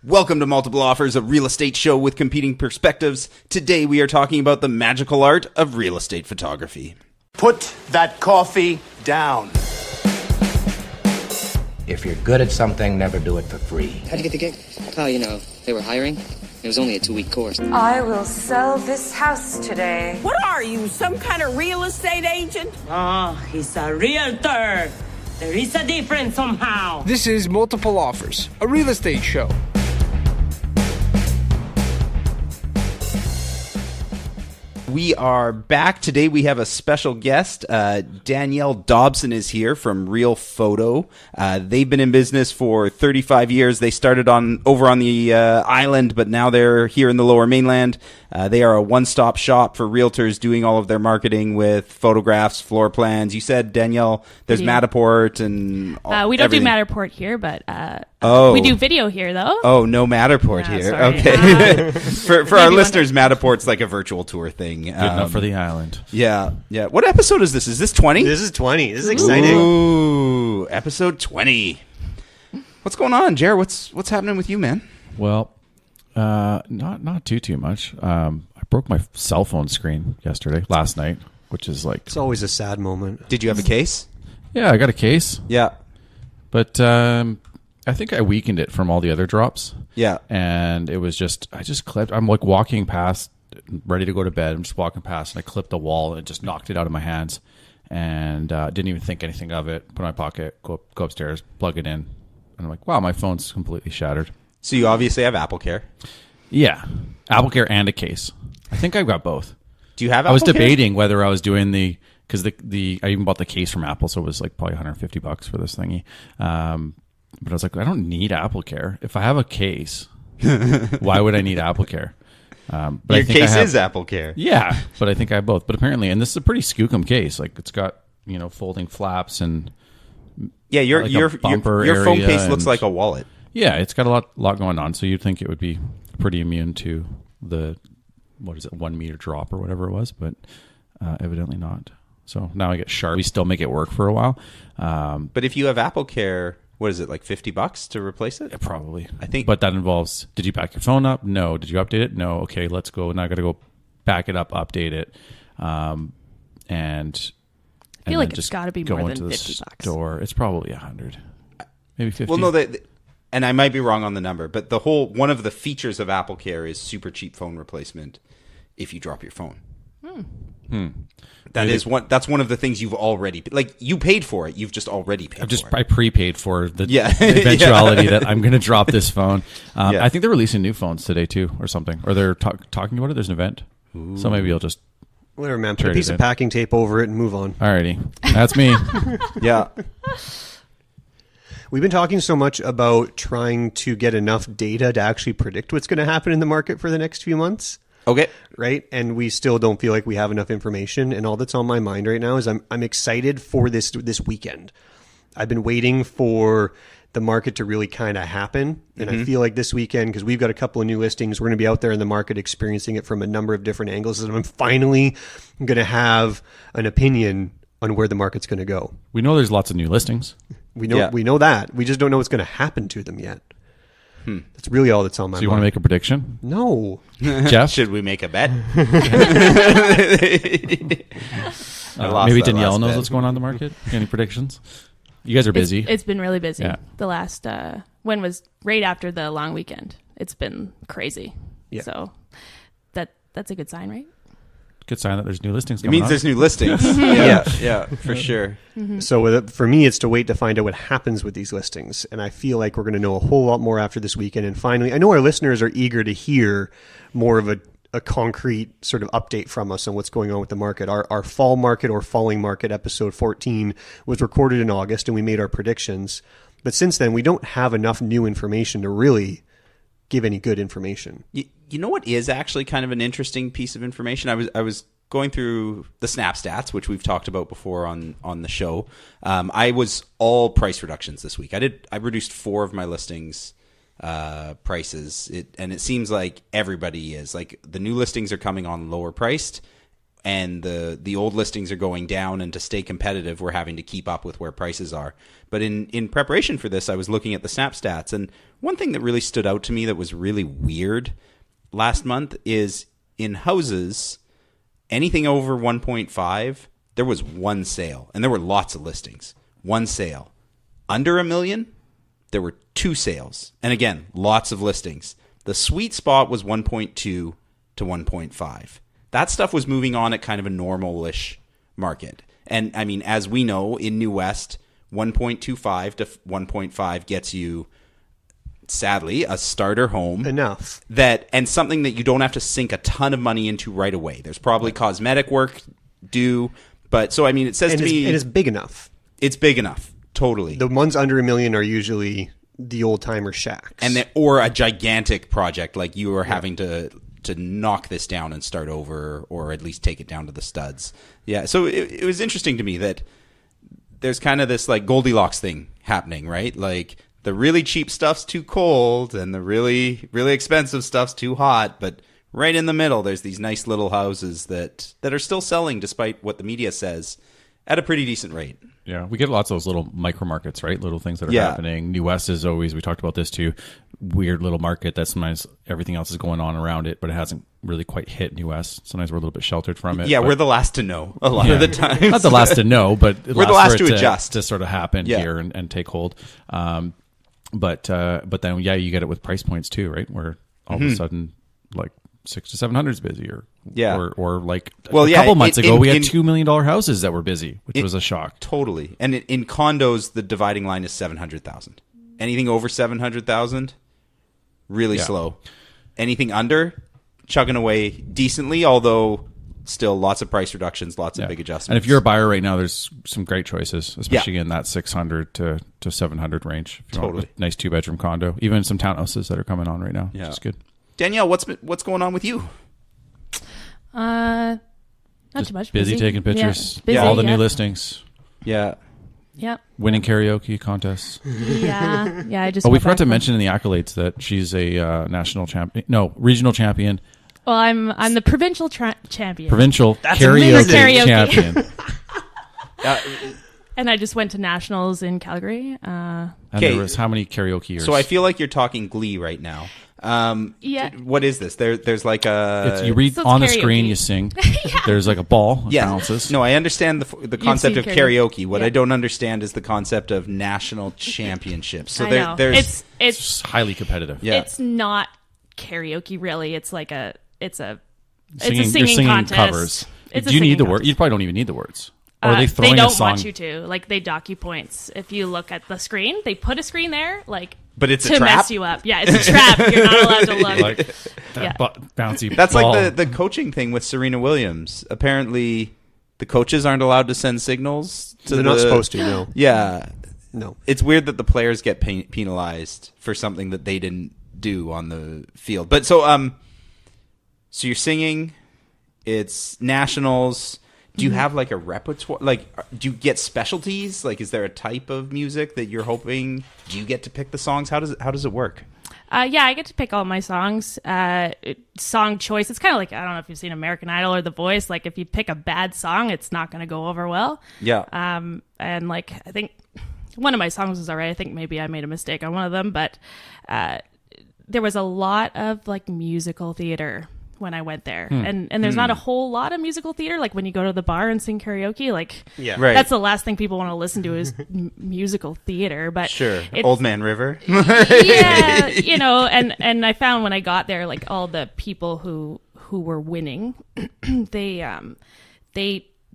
Welcome to Multiple Offers, a real estate show with competing perspectives. Today we are talking about the magical art of real estate photography. Put that coffee down. If you're good at something, never do it for free. How'd you get the gig? Oh, you know, they were hiring. It was only a 2-week course. I will sell this house today. What are you, some kind of real estate agent? Oh, he's a realtor. There is a difference somehow. This is Multiple Offers, a real estate show. We are back. Today we have a special guest. Danielle Dobson is here from Realfoto. They've been in business for 35 years. They started over on the island, but now they're here in the Lower Mainland. They are a one-stop shop for realtors doing all of their marketing with photographs, floor plans. You said, Danielle, there's Matterport and we don't everything. do Matterport here, but we do video here, though. Oh, no Matterport here. Sorry. Okay. For our listeners, Matterport's like a virtual tour thing. Good enough for the island. Yeah. What episode is this? Is this 20? This is 20. This is exciting. Ooh, episode 20. What's going on, Jer? What's happening with you, man? Well, not too much. I broke my cell phone screen last night, which is like... It's always a sad moment. Did you have a case? Yeah, I got a case. Yeah. But I think I weakened it from all the other drops. Yeah. And it was I just clipped. I'm like walking past, ready to go to bed. I'm just walking past and I clipped the wall and it just knocked it out of my hands. And didn't even think anything of it. Put it in my pocket, go upstairs, plug it in. And I'm like, wow, my phone's completely shattered. So you obviously have AppleCare. Yeah. AppleCare and a case. I think I've got both. Do you have AppleCare? I was debating whether I was doing because I even bought the case from Apple, so it was like probably $150 for this thingy. But I was like, I don't need AppleCare. If I have a case, why would I need AppleCare? But your case is AppleCare. Yeah, but I think I have both. But apparently, and this is a pretty skookum case. Like it's got folding flaps and your phone case looks like a wallet. Yeah, it's got a lot going on. So you'd think it would be pretty immune to the 1 meter drop or whatever it was, but evidently not. So now I get sharp. We still make it work for a while. But if you have AppleCare, what is it, like $50 to replace it? Yeah, probably. I think. But that involves, did you back your phone up? No. Did you update it? No. Okay, let's go. Now I got to go back it up, update it. And I feel like it's got to be more than $50. Store. It's probably 100, maybe 50. Well, no, and I might be wrong on the number, but one of the features of AppleCare is super cheap phone replacement if you drop your phone. That's one of the things you've already, like, you paid for it. You've just already paid for it. I prepaid for the eventuality that I'm going to drop this phone. I think they're releasing new phones today too, or something, or they're talking about it. There's an event. Ooh. So maybe you'll just whatever, man. Put a piece of packing tape over it and move on. Alrighty, that's me. Yeah. We've been talking so much about trying to get enough data to actually predict what's going to happen in the market for the next few months. Okay. Right? And we still don't feel like we have enough information. And all that's on my mind right now is I'm excited for this weekend. I've been waiting for the market to really kind of happen. And I feel like this weekend, because we've got a couple of new listings, we're going to be out there in the market experiencing it from a number of different angles. And I'm finally going to have an opinion on where the market's going to go. We know there's lots of new listings. We know that. We just don't know what's going to happen to them yet. That's really all that's on my mind. So you want to make a prediction? No. Jeff? Should we make a bet? Maybe Danielle knows what's going on in the market. Any predictions? You guys are busy. It's been really busy. Yeah. The last when was right after the long weekend. It's been crazy. Yeah. So that's a good sign, right? Good sign that there's new listings coming. It means there's new listings. Yeah, for sure. Mm-hmm. So for me, it's to wait to find out what happens with these listings. And I feel like we're going to know a whole lot more after this weekend. And finally, I know our listeners are eager to hear more of a concrete sort of update from us on what's going on with the market. Our fall market or falling market episode 14 was recorded in August and we made our predictions. But since then, we don't have enough new information to really give any good information. You know what is actually kind of an interesting piece of information? I was going through the Snap Stats, which we've talked about before on the show. I was all price reductions this week. I reduced 4 of my listings prices, and it seems like everybody is. Like, the new listings are coming on lower priced, and the old listings are going down, and to stay competitive, we're having to keep up with where prices are. But in preparation for this, I was looking at the Snap stats, and one thing that really stood out to me that was really weird last month is in houses, anything over 1.5, there was one sale, and there were lots of listings. One sale. Under $1 million, there were 2 sales, and again, lots of listings. The sweet spot was 1.2 to 1.5. That stuff was moving on at kind of a normal-ish market. And I mean, as we know, in New West, 1.25 to 1.5 gets you, sadly, a starter home. Enough. And something that you don't have to sink a ton of money into right away. There's probably cosmetic work due, but so I mean, it says to me, it is big enough. It's big enough, totally. The ones under $1 million are usually the old timer shacks, or a gigantic project like you are having to knock this down and start over, or at least take it down to the studs. Yeah, so it was interesting to me that there's kind of this like Goldilocks thing happening, right? Like the really cheap stuff's too cold and the really, really expensive stuff's too hot, but right in the middle, there's these nice little houses that are still selling despite what the media says at a pretty decent rate. Yeah, we get lots of those little micro markets, right? Little things that are happening. New West is always, we talked about this too, weird little market that sometimes everything else is going on around it, but it hasn't really quite hit New West. Sometimes we're a little bit sheltered from it. Yeah, we're the last to know a lot of the time. Not the last to know, but we're the last to adjust. To sort of happen here and take hold. But then, you get it with price points too, right? Where all of a sudden, like 600 to 700 is busy, or like a couple months ago, we had $2 million houses that were busy, which was a shock. Totally. And in condos, the dividing line is 700,000. Anything over 700,000, really slow. Anything under, chugging away decently, although still lots of price reductions, lots of big adjustments. And if you're a buyer right now, there's some great choices, especially in that 600 to 700 range. If you want a nice 2-bedroom condo, even some townhouses that are coming on right now, which is good. Danielle, what's going on with you? Not too much. Busy taking pictures. Yeah, busy, all the new listings. Yeah. Yep. Winning karaoke contests. Yeah. I just. Oh, we forgot to mention in the accolades that she's a national champion. No, regional champion. Well, I'm the provincial champion. Provincial karaoke champion. And I just went to nationals in Calgary. And there was how many karaoke years? So I feel like you're talking Glee right now. What is this? There's like a... you read on the screen, you sing. There's like a ball. It bounces. No, I understand the concept of karaoke. What I don't understand is the concept of national championships. So there's... It's highly competitive. Yeah. It's not karaoke, really. It's like a singing contest. Covers. Do you need the words? You probably don't even need the words. Or are they throwing they don't a song? want you to. Like, they dock you points. If you look at the screen, they put a screen there, like, but it's to a trap? mess you up. Yeah, it's a trap. You're not allowed to look. Like bouncy That's ball. like the coaching thing with Serena Williams. Apparently, the coaches aren't allowed to send signals. They're not supposed to, no. Yeah. No. It's weird that the players get penalized for something that they didn't do on the field. But so you're singing, it's nationals. Do you have like a repertoire? Like, do you get specialties? Like, is there a type of music that you're hoping? Do you get to pick the songs? How does it work? Yeah, I get to pick all my songs. Song choice. It's kind of like, I don't know if you've seen American Idol or The Voice. Like, if you pick a bad song, it's not going to go over well. Yeah. And like, I think one of my songs was alright. I think maybe I made a mistake on one of them, but there was a lot of like musical theater when I went there. And there's not a whole lot of musical theater. Like when you go to the bar and sing karaoke, like that's the last thing people want to listen to is musical theater. But sure, Old Man River. Yeah, and I found when I got there, like all the people who were winning, they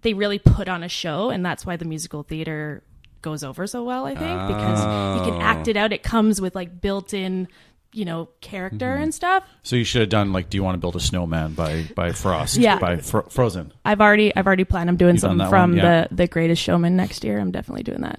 really put on a show, and that's why the musical theater goes over so well, I think, because you can act it out. It comes with like built-in character and stuff. So you should have done like, do you want to build a snowman by Frost? Yeah. By Frozen. I've already planned. I'm doing something from one? the Greatest Showman next year. I'm definitely doing that.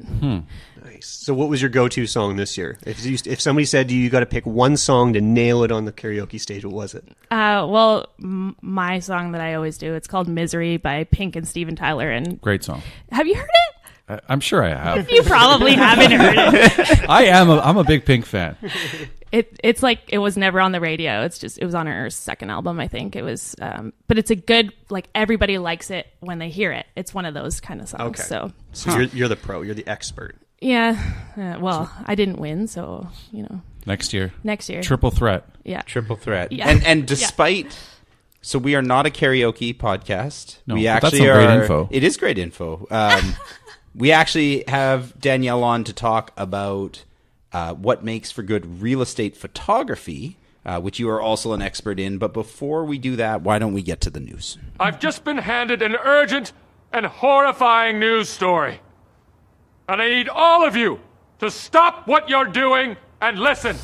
Nice. So what was your go-to song this year? If somebody said you got to pick one song to nail it on the karaoke stage, what was it? Well, my song that I always do, it's called Misery by Pink and Steven Tyler. And great song. Have you heard it? I'm sure I have. You probably haven't heard it. I'm a big Pink fan. It's like it was never on the radio. It was on her second album, I think. It was, but it's a good, like, everybody likes it when they hear it. It's one of those kind of songs. Okay. So you're the pro. You're the expert. Yeah. Well, I didn't win, so Next year. Triple threat. Yeah. Triple threat. Yeah. And despite, so we are not a karaoke podcast. No, we but actually that's some are. great info. It is great info. We actually have Danielle on to talk about what makes for good real estate photography, which you are also an expert in. But before we do that, why don't we get to the news? I've just been handed an urgent and horrifying news story. And I need all of you to stop what you're doing and listen.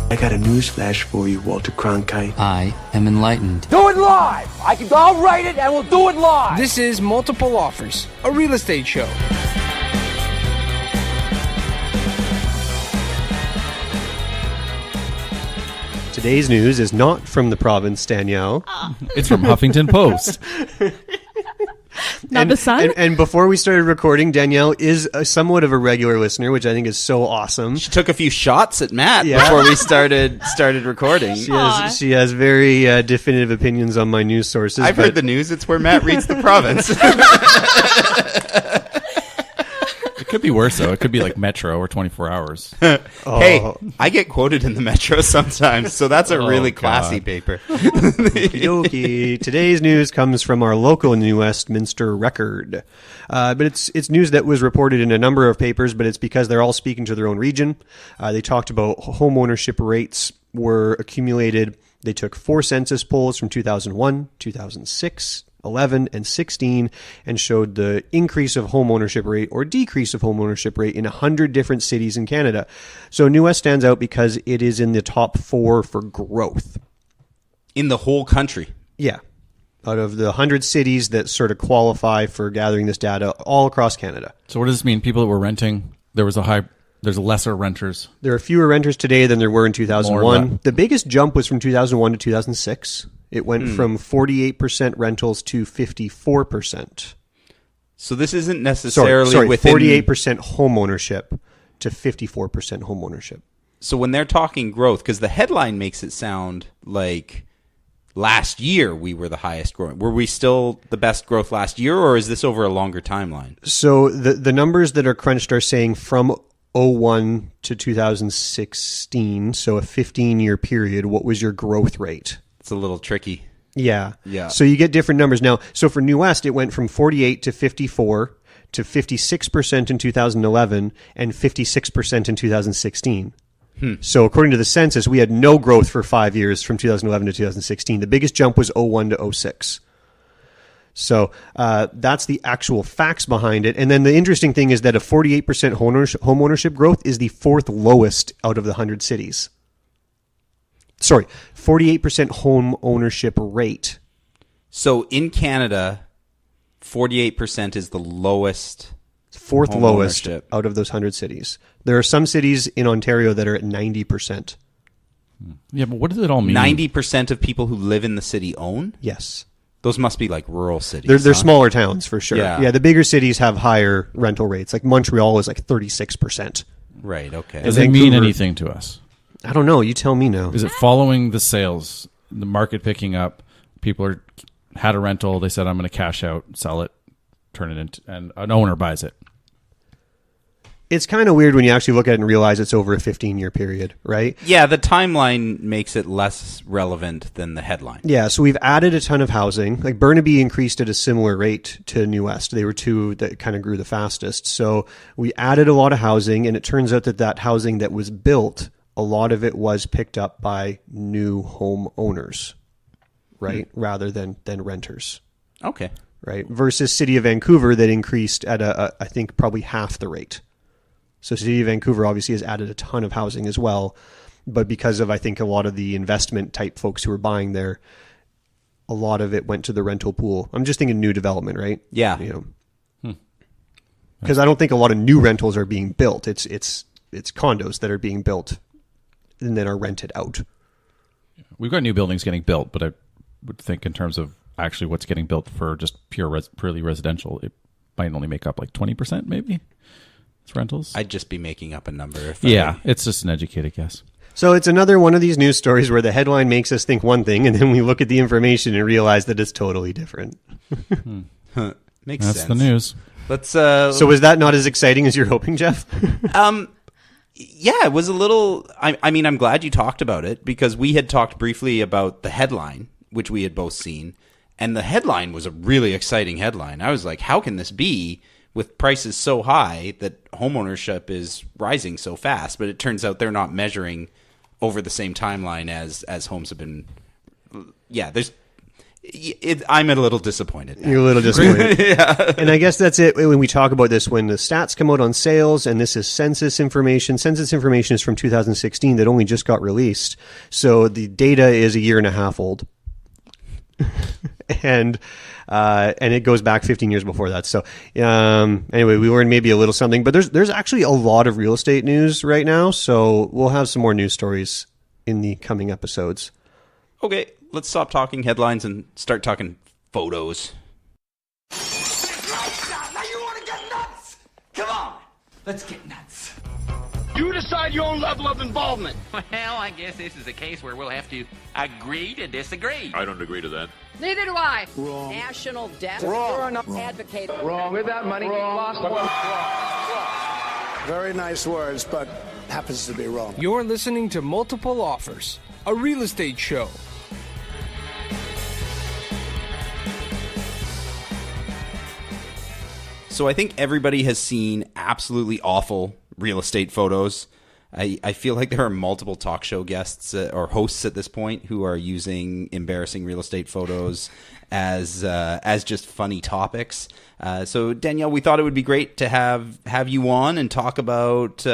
I got a news flash for you, Walter Cronkite. I am enlightened. Do it live! I'll write it and we'll do it live! This is Multiple Offers, a real estate show. Today's news is not from the province, Danielle. It's from Huffington Post. Not the Sun? And before we started recording, Danielle is somewhat of a regular listener, which I think is so awesome. She took a few shots at Matt before we started recording. She has very definitive opinions on my news sources. I've heard the news. It's where Matt reads the province. It could be worse, though. It could be like Metro or 24 Hours. Hey, I get quoted in the Metro sometimes, so that's a really classy paper. Okey-dokey. Today's news comes from our local New Westminster Record. But it's news that was reported in a number of papers, but it's because they're all speaking to their own region. They talked about home ownership rates were accumulated. They took 4 census polls from 2001, 2006, 11 and 16 and showed the increase of home ownership rate or decrease of home ownership rate in 100 different cities in Canada. So New West stands out because it is in the top 4 for growth. In the whole country? Yeah. Out of the 100 cities that sort of qualify for gathering this data all across Canada. So what does this mean? People that were renting, there's lesser renters. There are fewer renters today than there were in 2001. The biggest jump was from 2001 to 2006. It went from 48% rentals to 54%. So this isn't necessarily sorry, within 48% home ownership to 54% home ownership. So when they're talking growth, because the headline makes it sound like last year we were the highest growing. Were we still the best growth last year, or is this over a longer timeline? So the numbers that are crunched are saying from 2001 to 2016, so a 15-year period, what was your growth rate? It's a little tricky. Yeah. Yeah. So you get different numbers now. So for New West, it went from 48 to 54 to 56% in 2011 and 56% in 2016. So according to the census, we had no growth for 5 years from 2011 to 2016. The biggest jump was 01 to 06. So that's the actual facts behind it. And then the interesting thing is that a 48% home ownership growth is the 4th lowest out of the 100 cities. Sorry, 48% home ownership rate. So in Canada, 48% is the lowest. 4th lowest out of those 100 cities. There are some cities in Ontario that are at 90%. Yeah, but what does it all mean? 90% of people who live in the city own? Yes. Those must be like rural cities. They're smaller towns for sure. Yeah. The bigger cities have higher rental rates. Like Montreal is like 36%. Right, okay. Does it mean anything to us? I don't know. You tell me now. Is it following the sales, the market picking up? People had a rental. They said, I'm going to cash out, sell it, turn it into, and an owner buys it. It's kind of weird when you actually look at it and realize it's over a 15-year period, right? Yeah, the timeline makes it less relevant than the headline. Yeah, so we've added a ton of housing. Like Burnaby increased at a similar rate to New West. They were two that kind of grew the fastest. So we added a lot of housing, and it turns out that housing that was built, a lot of it was picked up by new home owners, right? Rather than renters. Okay. Right? Versus City of Vancouver that increased at I think probably half the rate. So City of Vancouver obviously has added a ton of housing as well, but because of, I think, a lot of the investment type folks who were buying there, a lot of it went to the rental pool. I'm just thinking new development, right? Yeah. Because I don't think a lot of new rentals are being built. It's condos that are being built and then are rented out. We've got new buildings getting built, but I would think in terms of actually what's getting built for just purely residential, might only make up like 20%, maybe. It's rentals. I'd just be making up a number. It's just an educated guess. So it's another one of these news stories where the headline makes us think one thing, and then we look at the information and realize that it's totally different. Makes That's sense. the news. Let's. So was that not as exciting as you're hoping, Geoff? Yeah, it was a little. I mean, I'm glad you talked about it because we had talked briefly about the headline, which we had both seen, and the headline was a really exciting headline. I was like, how can this be with prices so high that homeownership is rising so fast? But it turns out they're not measuring over the same timeline as homes have been. Yeah, I'm a little disappointed now. You're a little disappointed. Yeah. And I guess that's it when we talk about this, when the stats come out on sales, and this is census information. Census information is from 2016 that only just got released. So the data is a year and a half old. and it goes back 15 years before that. So anyway, we learned maybe a little something, but there's actually a lot of real estate news right now. So we'll have some more news stories in the coming episodes. Okay, let's stop talking headlines and start talking photos. Now you want to get nuts? Come on, let's get nuts. You decide your own level of involvement. Well, I guess this is a case where we'll have to agree to disagree. I don't agree to that. Neither do I. Wrong. National debt. Wrong. You're an advocate. Wrong. With that money, lost. Very nice words, but happens to be wrong. You're listening to Multiple Offers, a real estate show. So I think everybody has seen absolutely awful real estate photos. I feel like there are multiple talk show guests or hosts at this point who are using embarrassing real estate photos as just funny topics. So Danielle, we thought it would be great to have you on and talk about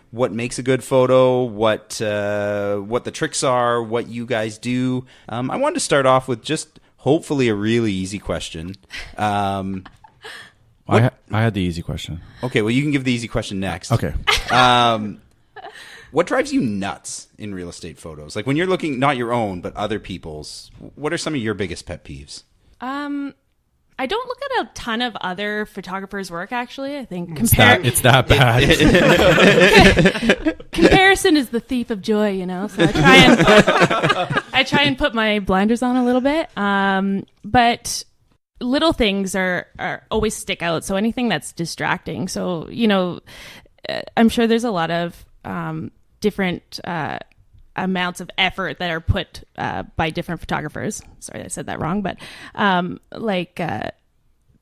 what makes a good photo, what the tricks are, what you guys do. I wanted to start off with just hopefully a really easy question. I had the easy question. Okay, well, you can give the easy question next. Okay. What drives you nuts in real estate photos? Like when you're looking, not your own, but other people's, what are some of your biggest pet peeves? I don't look at a ton of other photographers' work, actually. I think it's that bad. Comparison is the thief of joy, you know? So I try and put my blinders on a little bit. But little things are always stick out. So anything that's distracting. So, you know, I'm sure there's a lot of different amounts of effort that are put by different photographers. Sorry, I said that wrong. But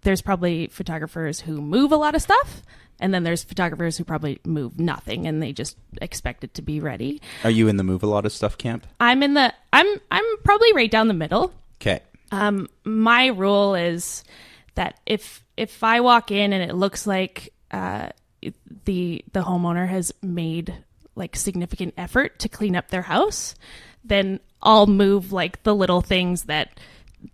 there's probably photographers who move a lot of stuff. And then there's photographers who probably move nothing and they just expect it to be ready. Are you in the move a lot of stuff camp? I'm probably right down the middle. Okay. My rule is that if I walk in and it looks like the homeowner has made like significant effort to clean up their house, then I'll move like the little things that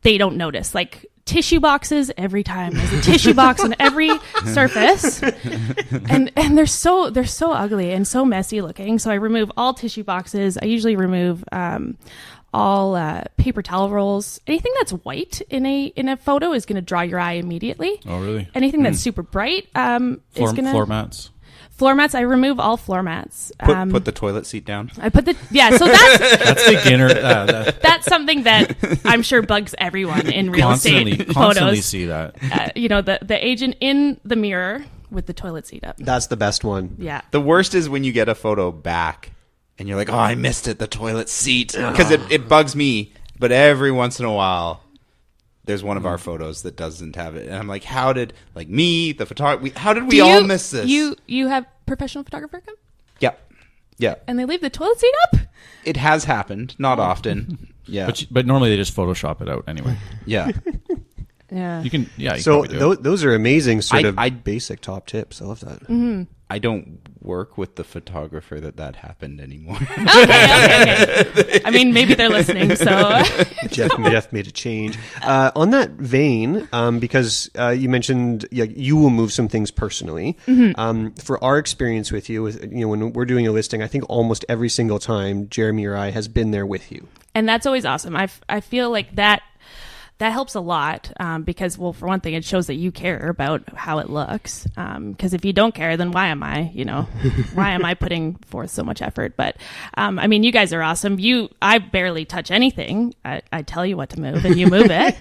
they don't notice, like tissue boxes. Every time there's a tissue box on every surface, and they're so ugly and so messy looking. So I remove all tissue boxes. I usually remove all paper towel rolls. Anything that's white in a photo is going to draw your eye immediately. Oh, really? Anything that's super bright is going to... Floor mats. Floor mats, I remove all floor mats. Put the toilet seat down. So that's... That's beginner. That's something that I'm sure bugs everyone in real estate photos. Constantly see that. You know, the agent in the mirror with the toilet seat up. That's the best one. Yeah. The worst is when you get a photo back and you're like, oh, I missed it, the toilet seat. Because it bugs me. But every once in a while, there's one of our photos that doesn't have it. And I'm like, how did we all miss this? You have professional photographer come? Yeah. And they leave the toilet seat up? It has happened. Not often. Yeah. But normally they just Photoshop it out anyway. Yeah. Yeah. You can so do it. Those are amazing sort of basic top tips. I love that. Mm-hmm. I don't work with the photographer that happened anymore. Okay. I mean, maybe they're listening, so... Geoff made a change. On that vein, because you mentioned you will move some things personally. Mm-hmm. For our experience with you, when we're doing a listing, I think almost every single time Jeremy or I has been there with you. And that's always awesome. I feel like that that helps a lot because, well, for one thing, it shows that you care about how it looks. Because if you don't care, then why am I, why am I putting forth so much effort? But I mean, you guys are awesome. I barely touch anything. I tell you what to move and you move it,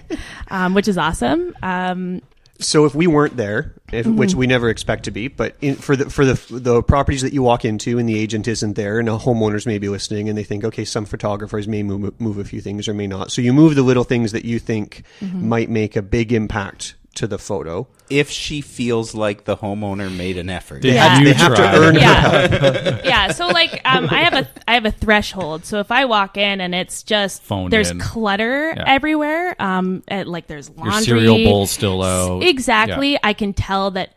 which is awesome. So if we weren't there, which we never expect to be, but for the properties that you walk into and the agent isn't there and the homeowners may be listening and they think, okay, some photographers may move a few things or may not. So you move the little things that you think might make a big impact to the photo. If she feels like the homeowner made an effort. They have to earn her. Yeah. So like, I have a threshold. So if I walk in and it's just there's clutter everywhere, like there's laundry, your cereal bowl's still out. Exactly. Yeah. I can tell that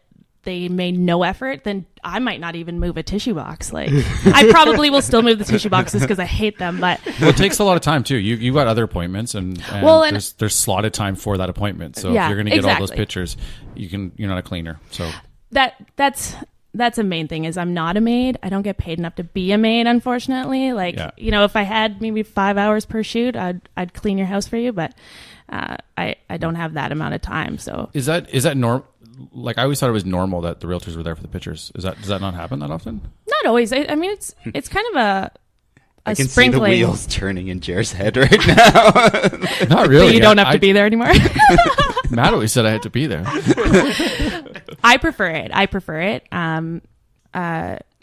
they made no effort. Then I might not even move a tissue box. Like I probably will still move the tissue boxes because I hate them. But well, it takes a lot of time too. You got other appointments and there's slotted time for that appointment. So if you're going to get all those pictures, you're not a cleaner. So that's a main thing is I'm not a maid. I don't get paid enough to be a maid, unfortunately. Like if I had maybe 5 hours per shoot, I'd clean your house for you. But I don't have that amount of time. So is that normal? Like I always thought it was normal that the realtors were there for the pictures. Does that not happen that often? Not always. I mean, it's kind of a I can sprinkling. see the wheels turning in Jer's head right now. Not really. But you don't have to be there anymore. Matt always said I had to be there. I prefer it.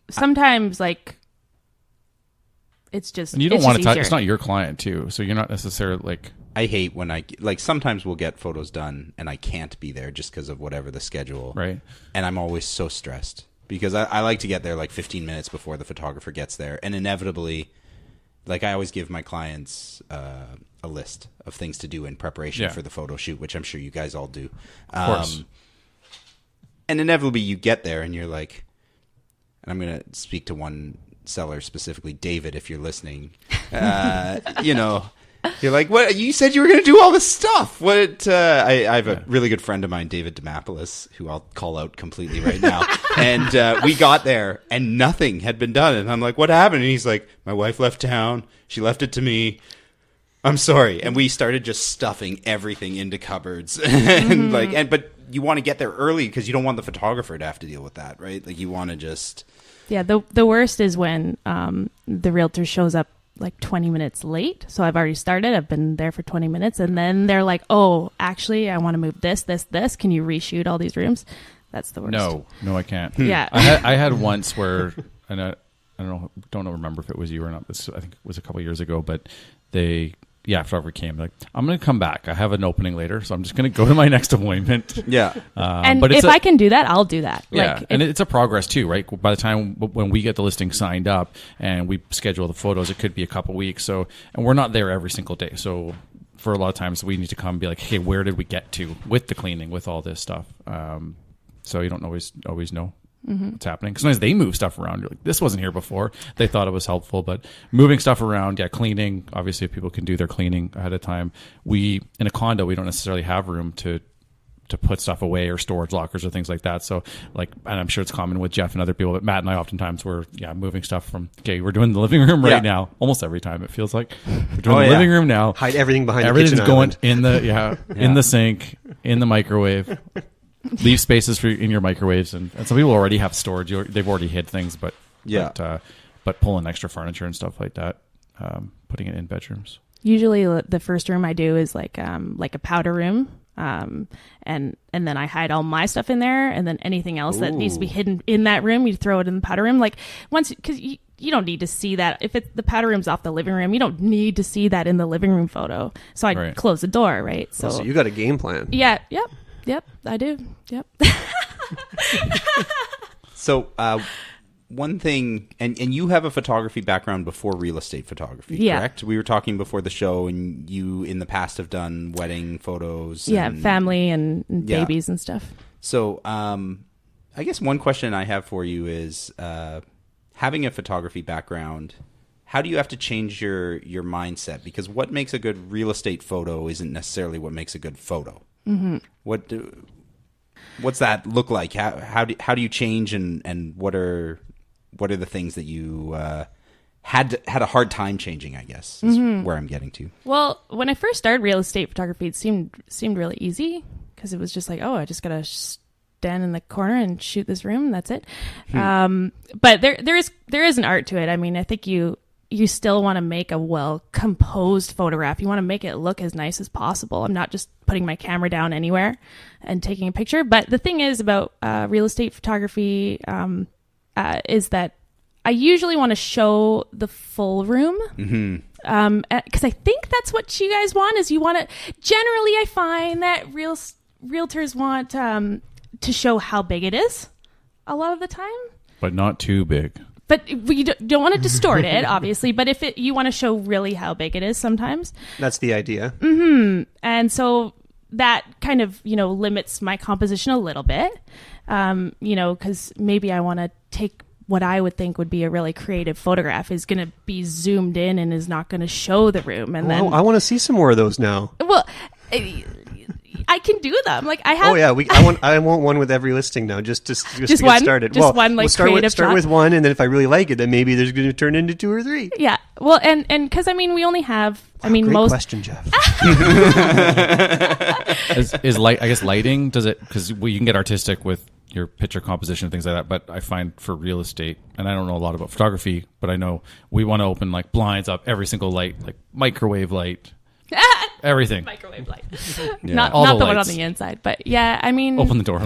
Sometimes like it's just and you don't want to touch. It's not your client too, so you're not necessarily like. I hate when sometimes we'll get photos done and I can't be there just because of whatever the schedule. Right. And I'm always so stressed because I like to get there like 15 minutes before the photographer gets there. And inevitably, like I always give my clients a list of things to do in preparation for the photo shoot, which I'm sure you guys all do. Of course. And inevitably you get there and you're like, and I'm going to speak to one seller specifically, David, if you're listening, you're like, what? You said you were going to do all this stuff. What? I have a really good friend of mine, David Demopoulos, who I'll call out completely right now. And we got there, and nothing had been done. And I'm like, what happened? And he's like, my wife left town. She left it to me. I'm sorry. And we started just stuffing everything into cupboards. And but you want to get there early because you don't want the photographer to have to deal with that, right? Like you want to just. Yeah. The worst is when the realtor shows up like 20 minutes late. So I've already started. I've been there for 20 minutes. And then they're like, oh, actually, I want to move this. Can you reshoot all these rooms? That's the worst. No, I can't. Yeah. I had once where, and I don't remember if it was you or not. This I think it was a couple of years ago, but photographer came like, I'm going to come back. I have an opening later, so I'm just going to go to my next appointment. Yeah. And but if I can do that, I'll do that. Yeah, and it's a progress too, right? By the time when we get the listing signed up and we schedule the photos, it could be a couple weeks. So, and we're not there every single day. So for a lot of times we need to come and be like, hey, where did we get to with the cleaning, with all this stuff? So you don't always know. What's happening. Sometimes they move stuff around. You're like, this wasn't here before. They thought it was helpful, but moving stuff around, cleaning. Obviously, if people can do their cleaning ahead of time. In a condo, we don't necessarily have room to put stuff away or storage lockers or things like that. So, and I'm sure it's common with Geoff and other people, but Matt and I oftentimes we're moving stuff from. Okay, we're doing the living room right now. Almost every time it feels like we're doing the living room now. Hide everything behind. Everything's the going kitchen in the in the sink, in the microwave. Leave spaces in your microwaves, and some people already have storage. They've already hid things, but pulling extra furniture and stuff like that, putting it in bedrooms. Usually, the first room I do is like a powder room, and then I hide all my stuff in there, and then anything else that needs to be hidden in that room, you throw it in the powder room. Like because you don't need to see that if the powder room's off the living room. You don't need to see that in the living room photo. So I close the door, right? So you got a game plan. Yeah. Yep, I do. Yep. So one thing, and you have a photography background before real estate photography, correct? We were talking before the show, and you in the past have done wedding photos. Yeah, family and babies and stuff. So I guess one question I have for you is having a photography background, how do you have to change your mindset? Because what makes a good real estate photo isn't necessarily what makes a good photo. Mm-hmm. What's that look like? How do you change, and what are the things that you had a hard time changing, I guess, is where I'm getting to. Well, when I first started real estate photography, it seemed really easy because it was just like, oh, I just gotta stand in the corner and shoot this room. That's it. But there is an art to it. I mean, I think you still want to make a well composed photograph. You want to make it look as nice as possible. I'm not just putting my camera down anywhere and taking a picture. But the thing is about real estate photography is that I usually want to show the full room. Because I think that's what you guys want, is you want to, generally I find that realtors want to show how big it is a lot of the time. But not too big. But we don't want to distort it, obviously. But if you want to show really how big it is sometimes. That's the idea. And so that kind of, limits my composition a little bit, because maybe I want to take what I would think would be a really creative photograph is going to be zoomed in and is not going to show the room. And then I want to see some more of those now. Well, I can do them. Like I have. Oh yeah, I want one with every listing now, just to get one? started. Just one, like, we'll start creative with one, and then if I really like it, then maybe there's going to turn into 2 or 3. Yeah. Well, and because we only have. Great most question, Geoff. is light? I guess lighting does it, because you can get artistic with your picture composition and things like that. But I find for real estate, and I don't know a lot about photography, but I know we want to open like blinds up every single light, like microwave light. Everything. Microwave light. Yeah. Not All the one on lights. the inside. But yeah, I mean. Open the door.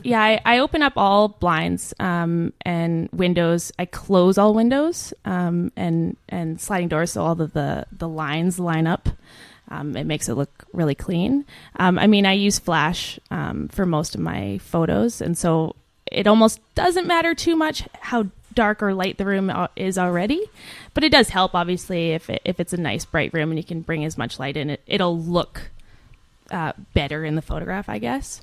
Yeah, I open up all blinds and windows. I close all windows and sliding doors so all the lines line up. It makes it look really clean. I use flash for most of my photos. And so it almost doesn't matter too much how dark or light the room is already, but it does help obviously if it's a nice bright room and you can bring as much light in, it'll look better in the photograph, I guess.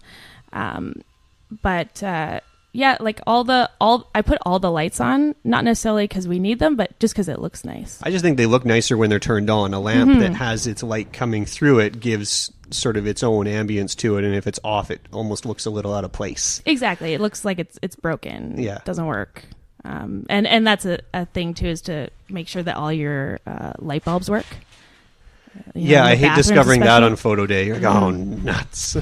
Yeah, like I put all the lights on, not necessarily because we need them, but just because it looks nice. I just think they look nicer when they're turned on. A lamp that has its light coming through it gives sort of its own ambience to it, and if it's off, it almost looks a little out of place. Exactly, it looks like it's broken. Yeah, it doesn't work. And that's a thing too, is to make sure that all your light bulbs work. I hate discovering that on photo day. You're like, oh, nuts.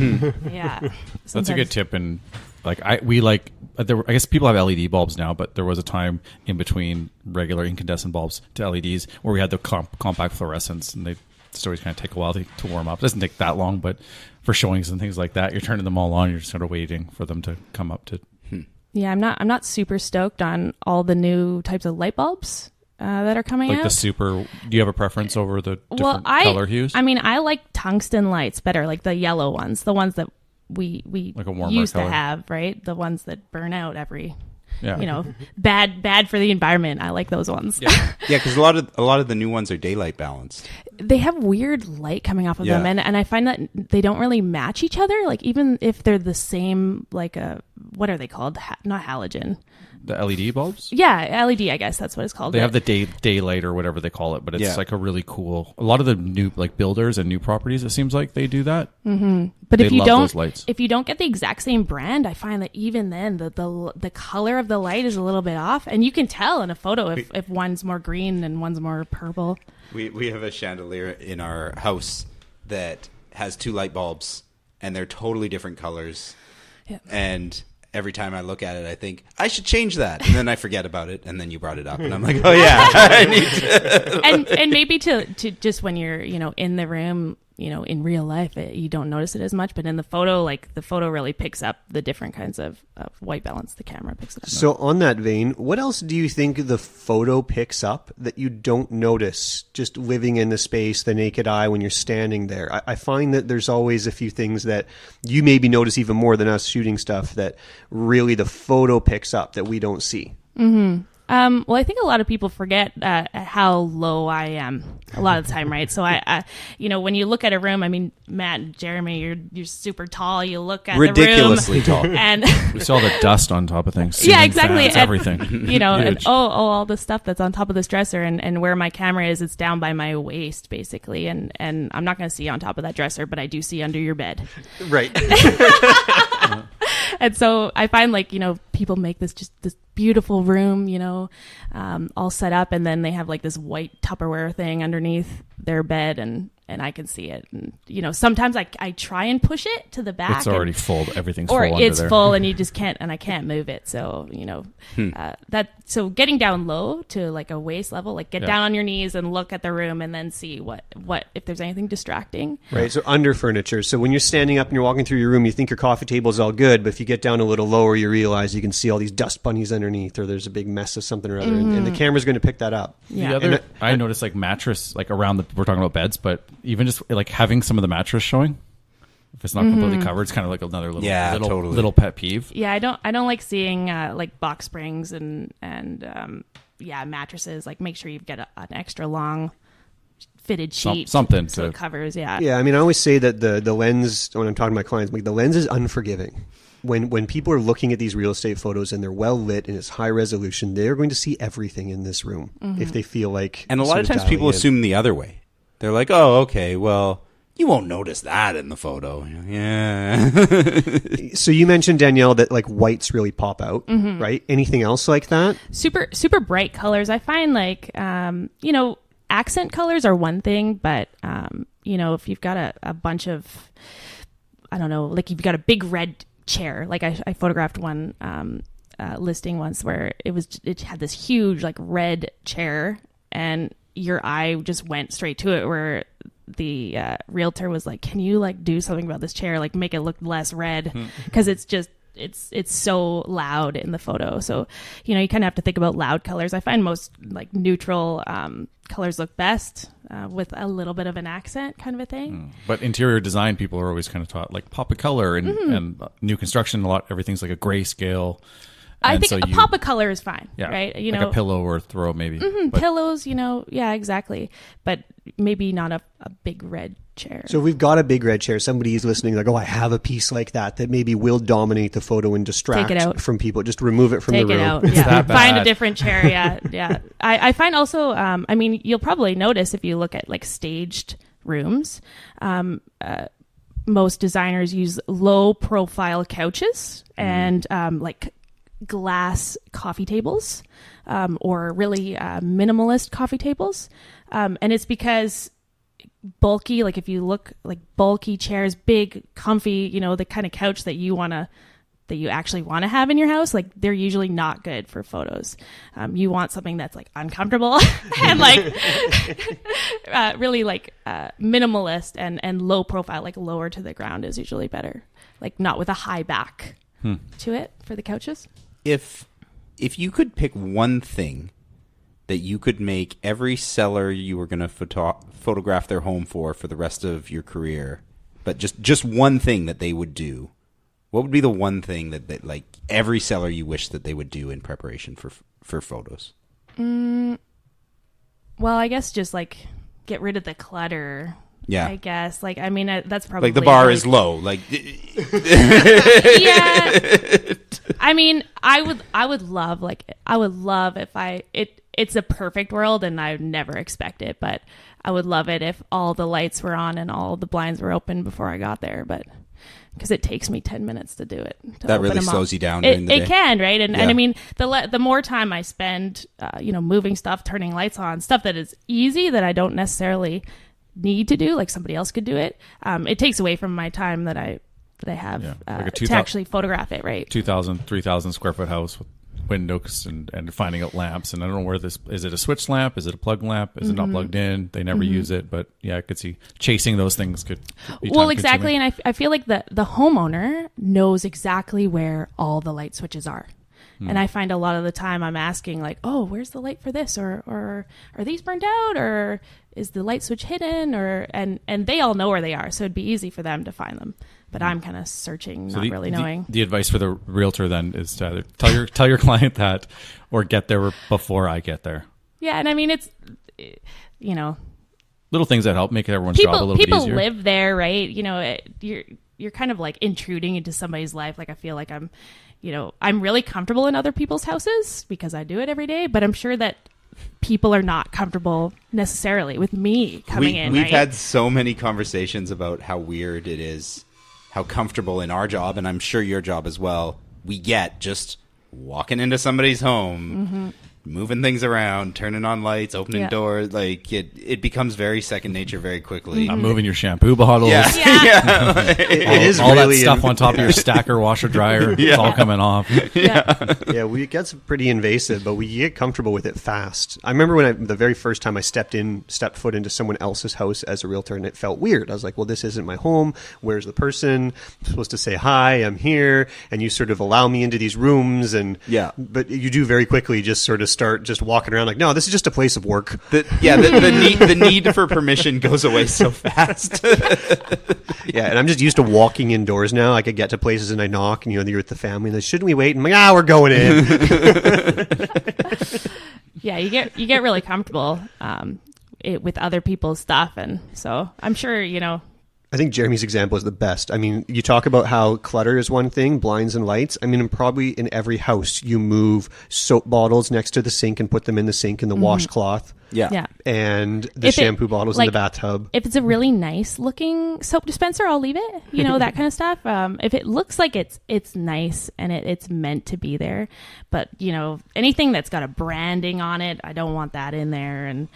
Yeah, that's a good tip. And I guess people have LED bulbs now, but there was a time in between regular incandescent bulbs to LEDs where we had the compact fluorescents, and they always kind of take a while to warm up. It doesn't take that long, but for showings and things like that, you're turning them all on. You're just sort of waiting for them to come up to. Yeah, I'm not super stoked on all the new types of light bulbs that are coming out. Like the super. Do you have a preference over the different color hues? I like tungsten lights better, like the yellow ones, the ones that we like a warmer used color. to have, right? The ones that burn out every. Yeah. Bad for the environment. I like those ones. Yeah, because a lot of the new ones are daylight balanced. They have weird light coming off of them, and I find that they don't really match each other. Like even if they're the same, like what are they called? Not halogen. The LED bulbs? Yeah, LED. I guess that's what it's called. They have the daylight or whatever they call it, but it's like a really cool. A lot of the new builders and new properties, it seems like they do that. Mm-hmm. But if you don't get the exact same brand, I find that even then the color of the light is a little bit off, and you can tell in a photo if one's more green and one's more purple. We have a chandelier in our house that has 2 light bulbs, and they're totally different colors. Yeah. And every time I look at it, I think I should change that, and then I forget about it, and then you brought it up, and I'm like, oh yeah, I need to. and maybe to just when you're in the room, in real life, you don't notice it as much, but in the photo, the photo really picks up the different kinds of white balance. The camera picks it up. So on that vein, what else do you think the photo picks up that you don't notice just living in the space, the naked eye, when you're standing there? I find that there's always a few things that you maybe notice even more than us shooting stuff that really the photo picks up that we don't see. Mm-hmm. Well, I think a lot of people forget how low I am a lot of the time, right? So I when you look at a room, Matt and Jeremy, you're super tall. You look at ridiculously the room, tall, and we saw the dust on top of things. Yeah, exactly. Fans, everything. And all the stuff that's on top of this dresser, and where my camera is, it's down by my waist, basically. And I'm not going to see on top of that dresser, but I do see under your bed. Right. And so I find like, people make this beautiful room, all set up, and then they have like this white Tupperware thing underneath their bed, and I can see it. And, sometimes I try and push it to the back. It's already full. Everything's or full under it's there. full and you just can't, and I can't move it. So, so getting down low to like a waist level, like get down on your knees and look at the room and then see what if there's anything distracting. Right. So under furniture. So when you're standing up and you're walking through your room, you think your coffee table is all good, but if you get down a little lower, you realize you can see all these dust bunnies underneath, or there's a big mess of something or other, and the camera's going to pick that up. Yeah. I noticed like mattress, like around we're talking about beds, but even just like having some of the mattress showing, if it's not completely covered, it's kind of like another little pet peeve. Yeah, I don't like seeing like box springs and mattresses. Like make sure you get an extra long fitted sheet, something so it covers. Yeah. I mean, I always say that the lens, when I'm talking to my clients, like the lens is unforgiving. When people are looking at these real estate photos and they're well lit and it's high resolution, they're going to see everything in this room if they feel like. And a lot of times people assume the other way. They're like, oh, okay, well, you won't notice that in the photo. Yeah. So you mentioned, Danielle, that like whites really pop out, right? Anything else like that? Super bright colors. I find like, accent colors are one thing, but, if you've got a bunch of, I don't know, like you've got a big red chair. Like I photographed one listing once where it had this huge like red chair, and your eye just went straight to it, where the realtor was like, can you like do something about this chair, like make it look less red, because it's just it's so loud in the photo. So you kind of have to think about loud colors. I find most like neutral colors look best with a little bit of an accent kind of a thing. But interior design people are always kind of taught like pop of color, and new construction, everything's like a grayscale. I think a pop of color is fine, right? Like a pillow or a throw, maybe. Pillows, yeah, exactly. But maybe not a big red chair. So if we've got a big red chair, somebody is listening like, oh, I have a piece like that maybe will dominate the photo and distract from people. Just remove it from the room. Take it out, yeah. Find a different chair, yeah. I find also, you'll probably notice if you look at like staged rooms, most designers use low profile couches and like glass coffee tables, or really minimalist coffee tables, and it's because bulky, like if you look like bulky chairs, big comfy, the kind of couch that you actually want to have in your house, like they're usually not good for photos. You want something that's like uncomfortable and like really like minimalist and low profile, like lower to the ground is usually better, like not with a high back to it for the couches. If you could pick one thing that you could make every seller you were going to photograph their home for the rest of your career, but just one thing that they would do, what would be the one thing that like every seller you wish that they would do in preparation for photos? Well, I guess just like get rid of the clutter. Yeah, I guess. Like, I mean, that's probably like the bar is low. Like, yeah. I mean, I would love if it's a perfect world and I would never expect it, but I would love it if all the lights were on and all the blinds were open before I got there, but because it takes me 10 minutes to do it. That really slows you down during the day. It can, right? And I mean, the more time I spend, moving stuff, turning lights on, stuff that is easy that I don't necessarily need to do, like somebody else could do it. It takes away from my time that I have like to actually photograph it, right? 2,000, 3,000 square foot house with windows and finding out lamps. And I don't know where is it a switch lamp? Is it a plug lamp? Is it not plugged in? They never use it. But yeah, I could see chasing those things could be well, exactly. And I feel like the homeowner knows exactly where all the light switches are. And I find a lot of the time I'm asking like, oh, where's the light for this? Or are these burned out? Or is the light switch hidden? And they all know where they are. So it'd be easy for them to find them. But I'm kind of searching, not really knowing. The advice for the realtor then is to either tell your client that or get there before I get there. Yeah. And I mean, it's, little things that help make everyone's job a little bit easier. People live there, right? You're kind of like intruding into somebody's life. Like I feel like I'm really comfortable in other people's houses because I do it every day, but I'm sure that people are not comfortable necessarily with me coming in. We've had so many conversations about how weird it is how comfortable in our job, and I'm sure your job as well, we get just walking into somebody's home, moving things around, turning on lights, opening doors. Like it becomes very second nature very quickly. I'm moving your shampoo bottles. Yeah. It is all really that stuff on top of your stacker, washer, dryer. It's all coming off. It gets pretty invasive, but we get comfortable with it fast. I remember when the very first time I stepped foot into someone else's house as a realtor, and it felt weird. I was like, well, this isn't my home. Where's the person? I'm supposed to say hi, I'm here, and you sort of allow me into these rooms, but you do very quickly just sort of start just walking around like, no, this is just a place of work. The need for permission goes away so fast. And I'm just used to walking indoors now. I could get to places and I knock, and you're with the family, and they, shouldn't we wait? And I'm like, we're going in. You get really comfortable with other people's stuff, and so I'm sure I think Jeremy's example is the best. I mean, you talk about how clutter is one thing, blinds and lights. I mean, probably in every house, you move soap bottles next to the sink and put them in the sink in the washcloth. Yeah. And the shampoo bottles in the bathtub. If it's a really nice looking soap dispenser, I'll leave it. That kind of stuff. If it looks like it's nice and it's meant to be there, but anything that's got a branding on it, I don't want that in there. And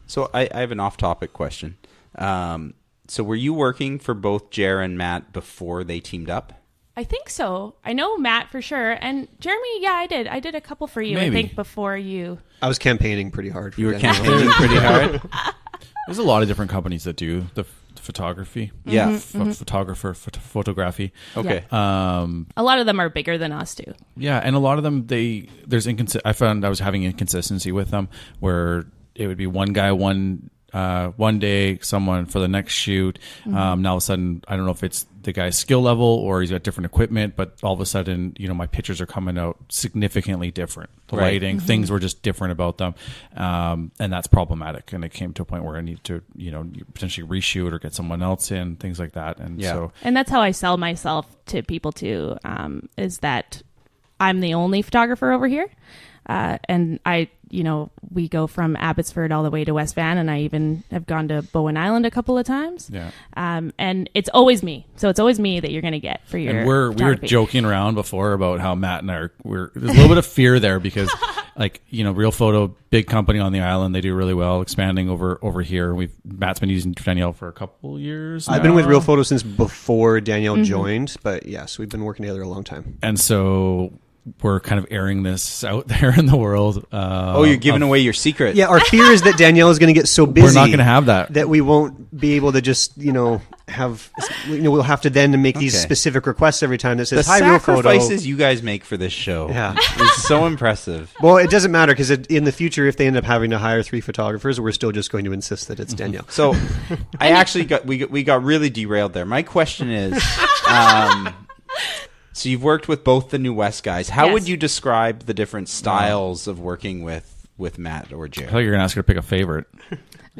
So I have an off-topic question. So were you working for both Jer and Matt before they teamed up? I think so. I know Matt for sure. And Jeremy, I did. I did a couple for you, Maybe. I think, before you. I was campaigning pretty hard. You were campaigning pretty hard? There's a lot of different companies that do the photography. Yeah. Photography. Okay. A lot of them are bigger than us, too. Yeah, and a lot of them, I found I was having inconsistency with them where it would be one guy one day, someone for the next shoot. Now all of a sudden, I don't know if it's the guy's skill level or he's got different equipment, but all of a sudden, my pictures are coming out significantly different. The lighting, things were just different about them. And that's problematic. And it came to a point where I need to, potentially reshoot or get someone else in, things like that. And And that's how I sell myself to people too, is that I'm the only photographer over here. And we go from Abbotsford all the way to West Van, and I even have gone to Bowen Island a couple of times. Yeah. And it's always me. So it's always me that you're going to get for your And we were photography. joking around before about how Matt and I there's a little bit of fear there because Realfoto, big company on the island, they do really well, expanding over here. Matt's been using Danielle for a couple years now. I've been with Realfoto since before Danielle joined, but yes, we've been working together a long time. And so we're kind of airing this out there in the world. You're giving away your secret. Yeah, our fear is that Danielle is going to get so busy. We're not going to have that we won't be able to just, have, we'll have to then make these specific requests every time that says, hi, Realfoto. The sacrifices you guys make for this show is so impressive. Well, it doesn't matter because in the future, if they end up having to hire 3 photographers, we're still just going to insist that it's Danielle. So I actually we got really derailed there. My question is, so you've worked with both the New West guys. How would you describe the different styles of working with Matt or Jerry? I thought you were going to ask her to pick a favorite.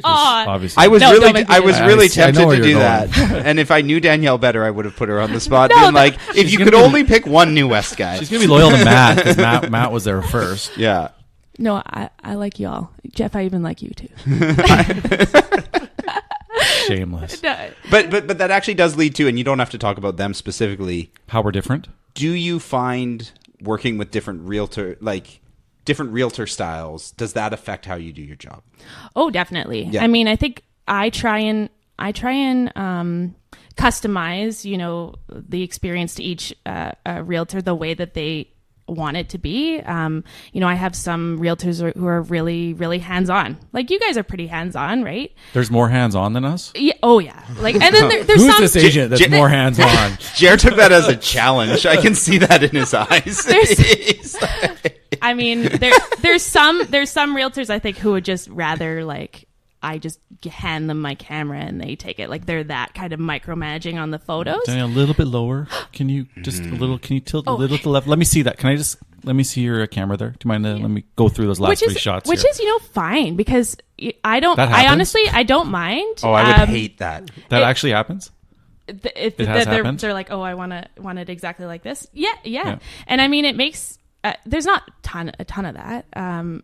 Obviously, I was really tempted to do that. And if I knew Danielle better, I would have put her on the spot, being like, if you could only pick one New West guy. She's going to be loyal to Matt because Matt was there first. Yeah. No, I like y'all. Jeff, I even like you too. Shameless. But that actually does lead to, and you don't have to talk about them specifically, how we're different. Do you find working with different realtor styles, does that affect how you do your job? Oh, definitely. Yeah. I mean, I think I try and customize, the experience to each realtor the way that they want it to be. I have some realtors who are really, really hands-on. Like you guys are pretty hands-on, right? There's more hands-on than us? Yeah. Oh, yeah. Like, and then there's Who's some... this agent that's more hands-on? Jared took that as a challenge. I can see that in his eyes. I mean, there's some realtors I think who would just rather like I just hand them my camera and they take it. Like they're that kind of micromanaging on the photos. Danielle, a little bit lower. Can you just a little? Can you tilt a little to the left? Let me see that. Let me see your camera there. Do you mind? Let me go through those last 3 shots. Which here. is fine because I honestly don't mind. Oh, I would hate that. That actually happens. They're like, oh, I want it exactly like this. Yeah. And I mean, it makes there's not a ton of that,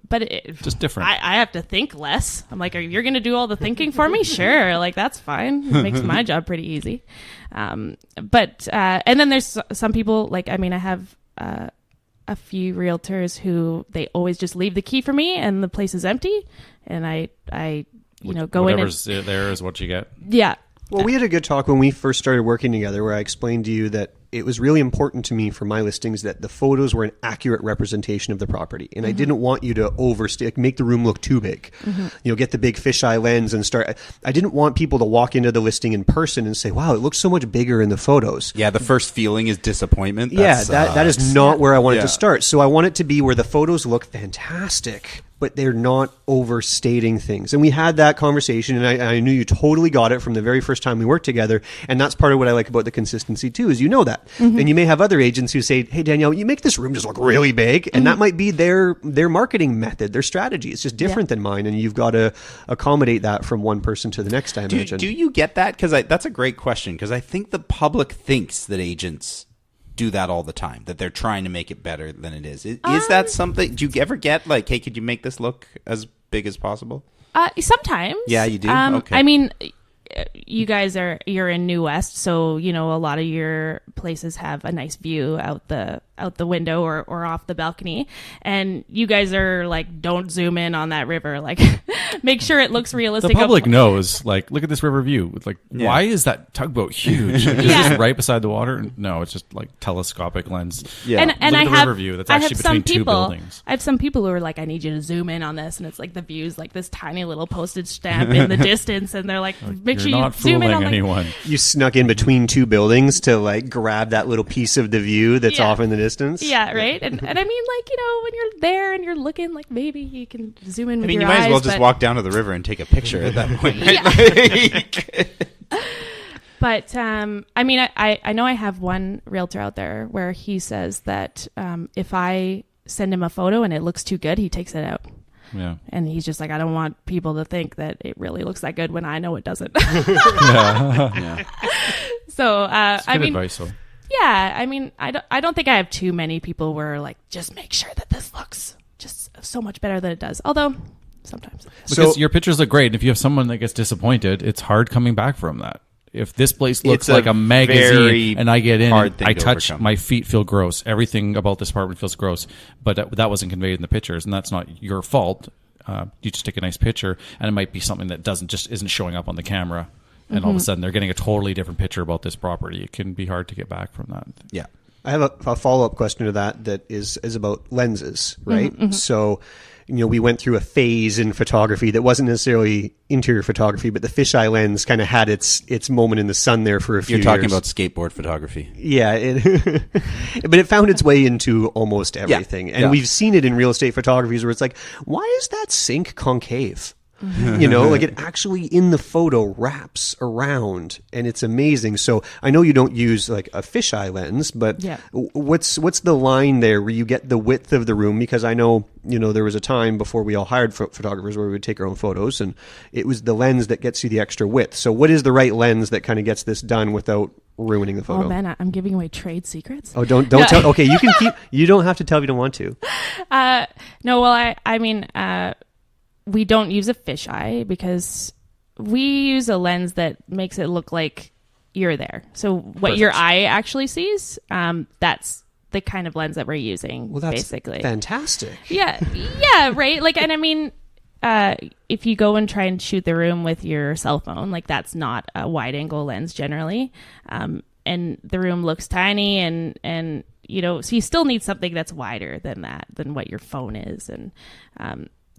but just different. I have to think less. I'm like, you're going to do all the thinking for me? Sure, like that's fine. It makes my job pretty easy. But and then there's some people like, I mean, I have a few realtors who they always just leave the key for me, and the place is empty, and I go in. Whatever's there is what you get. Yeah. Well, we had a good talk when we first started working together where I explained to you that it was really important to me for my listings that the photos were an accurate representation of the property. And I didn't want you to overstay, make the room look too big. Get the big fisheye lens and start. I didn't want people to walk into the listing in person and say, wow, it looks so much bigger in the photos. Yeah, the first feeling is disappointment. That is not where I wanted to start. So I want it to be where the photos look fantastic, but they're not overstating things. And we had that conversation, and I knew you totally got it from the very first time we worked together. And that's part of what I like about the consistency too, is you know that. And you may have other agents who say, hey, Danielle, you make this room just look really big. And that might be their marketing method, their strategy. It's just different than mine. And you've got to accommodate that from one person to the next, I imagine. Do you get that? Because that's a great question, because I think the public thinks that agents do that all the time, that they're trying to make it better than it is. Is that something, do you ever get like, hey, could you make this look as big as possible? Sometimes. Yeah, you do? Okay. I mean, you guys you're in New West, so a lot of your places have a nice view out the window or off the balcony, and you guys are like, don't zoom in on that river, like make sure it looks realistic. The public knows, like, look at this river view. It's like, why is that tugboat huge? Like, is this right beside the water? No, it's just like telescopic lens. Yeah, and look at the river view. That's actually between two buildings. I have some people who are like, I need you to zoom in on this, and it's like the view's like this tiny little postage stamp in the distance, and they're like, make sure you zoom in on anyone. You snuck in between two buildings to like grab that little piece of the view that's off in the distance. Yeah, right. And I mean, like, when you're there and you're looking, like, maybe you can zoom in with your eyes. I mean, you might as well just walk down to the river and take a picture at that point. Right? But I mean, I know I have one realtor out there where he says that if I send him a photo and it looks too good, he takes it out. Yeah. And he's just like, I don't want people to think that it really looks that good when I know it doesn't. Yeah. So, That's good I mean, advice, though. Yeah, I mean, I don't think I have too many people where like, just make sure that this looks just so much better than it does. Although sometimes, because your pictures look great, and if you have someone that gets disappointed, it's hard coming back from that. If this place looks like a magazine and I get in and I touch, my feet feel gross. Everything about this apartment feels gross, but that wasn't conveyed in the pictures, and that's not your fault. You just take a nice picture, and it might be something that isn't showing up on the camera, and all of a sudden they're getting a totally different picture about this property. It can be hard to get back from that. Yeah. I have a follow-up question to that is about lenses, right? So, we went through a phase in photography that wasn't necessarily interior photography, but the fisheye lens kind of had its moment in the sun there for a few years. You're talking about skateboard photography. Yeah, but it found its way into almost everything. And we've seen it in real estate photographies where it's like, why is that sink concave? Like it actually in the photo wraps around, and it's amazing. So I know you don't use like a fisheye lens, but what's the line there where you get the width of the room? Because I know, there was a time before we all hired photographers where we would take our own photos, and it was the lens that gets you the extra width. So what is the right lens that kind of gets this done without ruining the photo? Oh man, I'm giving away trade secrets. Oh, don't tell. Okay, you can keep. You don't have to tell if you don't want to. No, well, I mean. We don't use a fisheye because we use a lens that makes it look like you're there. So what your eye actually sees, that's the kind of lens that we're using. Well, that's basically fantastic. Yeah, right. Like, and I mean, if you go and try and shoot the room with your cell phone, like that's not a wide angle lens generally, and the room looks tiny, and so you still need something that's wider than what your phone is, and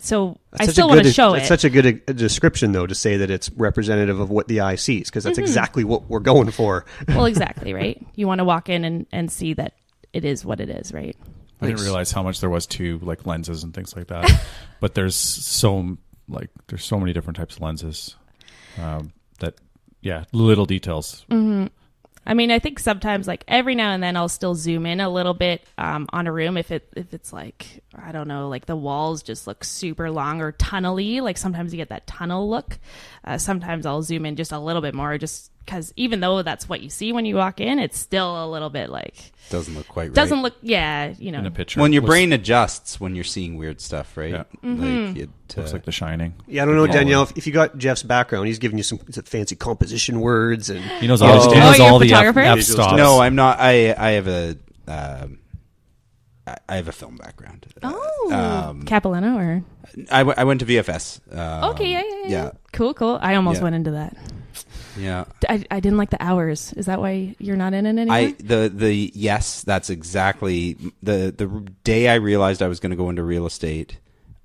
so I still want to show it. It's such a good description, though, to say that it's representative of what the eye sees, because that's exactly what we're going for. Well, exactly, right? You want to walk in and see that it is what it is, right? I didn't realize how much there was to like lenses and things like that. But there's so many different types of lenses little details. Mm-hmm. I mean, I think sometimes, like every now and then, I'll still zoom in a little bit on a room if it's like, I don't know, like the walls just look super long or tunnely. Like sometimes you get that tunnel look. Sometimes I'll zoom in just a little bit more, just because even though that's what you see when you walk in, it's still a little bit like doesn't look quite right. Doesn't look, yeah, you know. In a picture. When your brain adjusts when you're seeing weird stuff, right? Yeah. Mm-hmm. Like it looks like The Shining. Yeah, I don't know, Danielle, if you got Jeff's background, he's giving you some fancy composition words and he knows all, he knows all the F stops. No, I'm not. I have a film background. Capilano or I went to VFS. okay, yeah. Cool. I almost went into that. Yeah, I didn't like the hours. Is that why you're not in it anymore? Yes, that's exactly the day I realized I was going to go into real estate.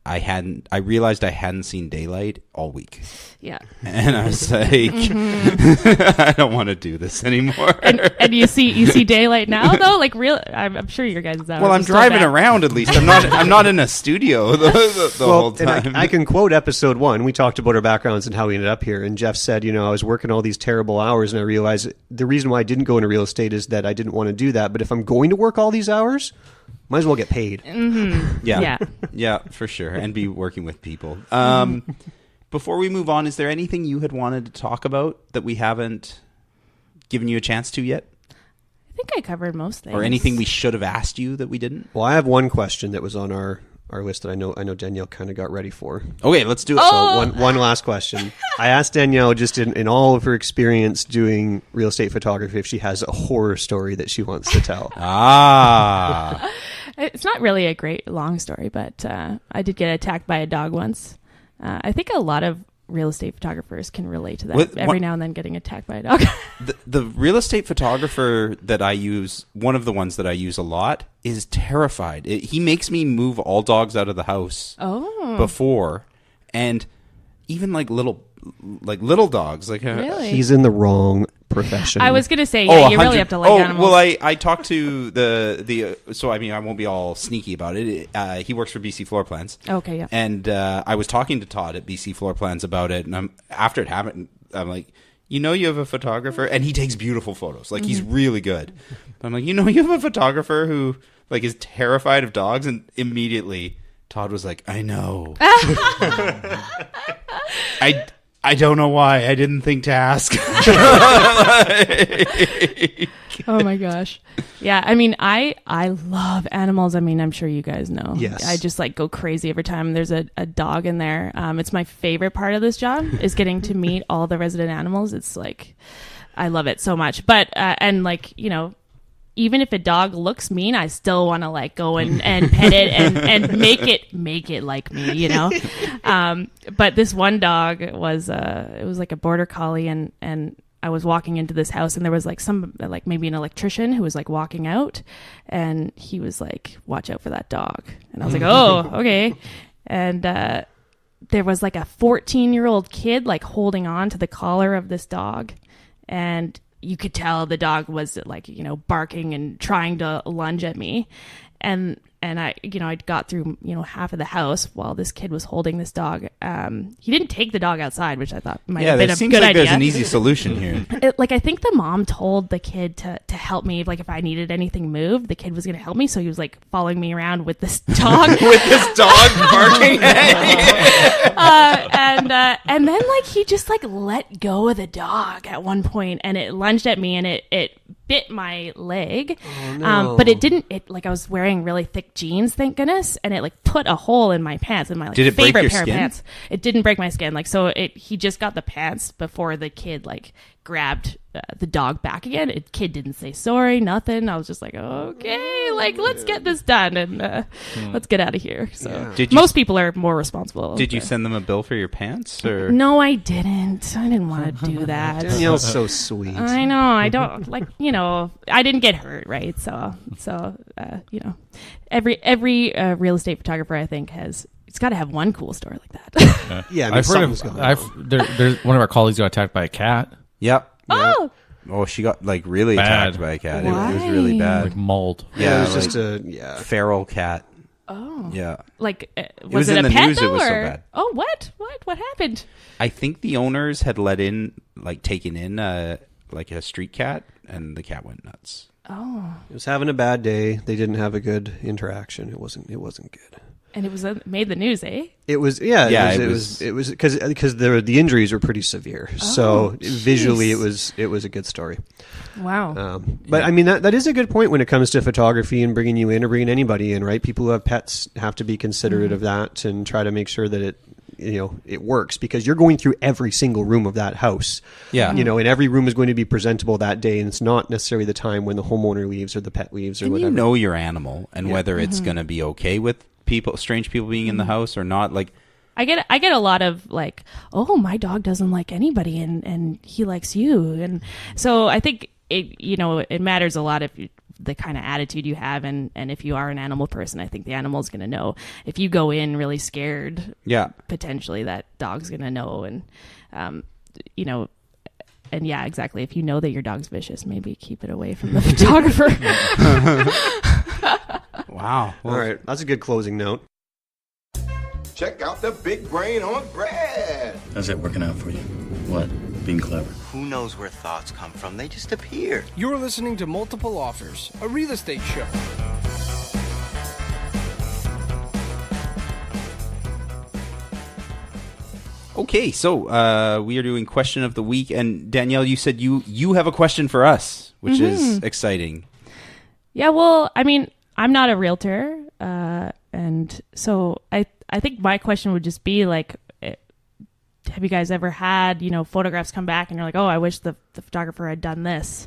I realized I hadn't seen daylight all week. Yeah. And I was like, I don't want to do this anymore. And you see daylight now though? Like I'm sure your guys' hours. Well, I'm driving around at least. I'm not in a studio the whole time. And I can quote episode 1. We talked about our backgrounds and how we ended up here. And Jeff said, I was working all these terrible hours and I realized the reason why I didn't go into real estate is that I didn't want to do that. But if I'm going to work all these hours, might as well get paid. Mm-hmm. Yeah, for sure. And be working with people. Before we move on, is there anything you had wanted to talk about that we haven't given you a chance to yet? I think I covered most things. Or anything we should have asked you that we didn't? Well, I have one question that was on our list that I know Danielle kind of got ready for. Okay, let's do it. So one last question. I asked Danielle just in all of her experience doing real estate photography if she has a horror story that she wants to tell. It's not really a great long story, but I did get attacked by a dog once. I think a lot of real estate photographers can relate to that. Every now and then getting attacked by a dog. The real estate photographer that I use, one of the ones that I use a lot, is terrified. He makes me move all dogs out of the house before, and even like little dogs. Like really? He's in the wrong profession. I was going to say, you really have to like animals. Well, I talked to the so I mean I won't be all sneaky about it. He works for BC Floor Plans. Okay, yeah. And I was talking to Todd at BC Floor Plans about it, and after it happened, I'm like, you have a photographer, and he takes beautiful photos. Like he's really good. But I'm like, you have a photographer who like is terrified of dogs, and immediately Todd was like, I know. I don't know why. I didn't think to ask. Oh my gosh. Yeah, I mean, I love animals. I mean, I'm sure you guys know. Yes. I just like go crazy every time there's a dog in there. It's my favorite part of this job is getting to meet all the resident animals. It's like, I love it so much. But, and like, even if a dog looks mean, I still want to like go and pet it and make it like me, But this one dog it was like a border collie, and I was walking into this house, and there was like maybe an electrician who was like walking out, and he was like, "Watch out for that dog," and I was like, "Oh, okay," and there was like a 14-year-old kid like holding on to the collar of this dog, and you could tell the dog was like, barking and trying to lunge at me. And I, I got through, half of the house while this kid was holding this dog. He didn't take the dog outside, which I thought might have been a good idea. Yeah, it seems like there's an easy solution here. I think the mom told the kid to help me. Like if I needed anything moved, the kid was going to help me. So he was like following me around with this dog. With this dog barking and then like he just like let go of the dog at one point, and it lunged at me, and it bit my leg. Oh, no. But I was wearing really thick jeans, thank goodness, and it like put a hole in my pants, in my like, favorite pair of pants. It didn't break my skin. Like, so he just got the pants before the kid like grabbed the dog back again. The kid didn't say sorry, nothing. I was just like, okay, like let's get this done and let's get out of here. So most people are more responsible. Did you send them a bill for your pants? Or no, I didn't. I didn't want to do that. Danielle's so sweet. I know. I don't like. I didn't get hurt, right? So every real estate photographer I think it's got to have one cool story like that. Yeah, I've heard of. There's one of our colleagues got attacked by a cat. Yep. Oh. Oh, she got like really attacked by a cat. It was really bad. Like mauled. Yeah, it was just a feral cat. Oh. Yeah. Like was it a in the pet news? Though, it was or? so bad. Oh, what happened? I think the owners had taken in like a street cat, and the cat went nuts. Oh. It was having a bad day. They didn't have a good interaction. It wasn't good. And it was made the news, eh? It was, it was because the injuries were pretty severe. So visually, it was a good story. Wow. But I mean, that is a good point when it comes to photography and bringing you in or bringing anybody in, right? People who have pets have to be considerate of that and try to make sure that it works, because you're going through every single room of that house. Yeah. And every room is going to be presentable that day, and it's not necessarily the time when the homeowner leaves or the pet leaves or whatever. You know your animal and whether it's going to be okay with strange people being in the house or not. Like, I get a lot of like, oh, my dog doesn't like anybody and he likes you. And so I think it matters a lot if the kind of attitude you have, and if you are an animal person, I think the animal is going to know. If you go in really scared, potentially that dog's going to know. And and yeah, exactly. If you know that your dog's vicious, maybe keep it away from the photographer. Wow. All right. That's a good closing note. Check out the big brain on Brad. How's that working out for you? What? Being clever? Who knows where thoughts come from? They just appear. You're listening to Multiple Offers, a real estate show. Okay, so we are doing question of the week, and Danielle, you said you have a question for us, which is exciting. Yeah, well, I mean, I'm not a realtor, and so I think my question would just be like, have you guys ever had photographs come back and you're like, oh, I wish the photographer had done this,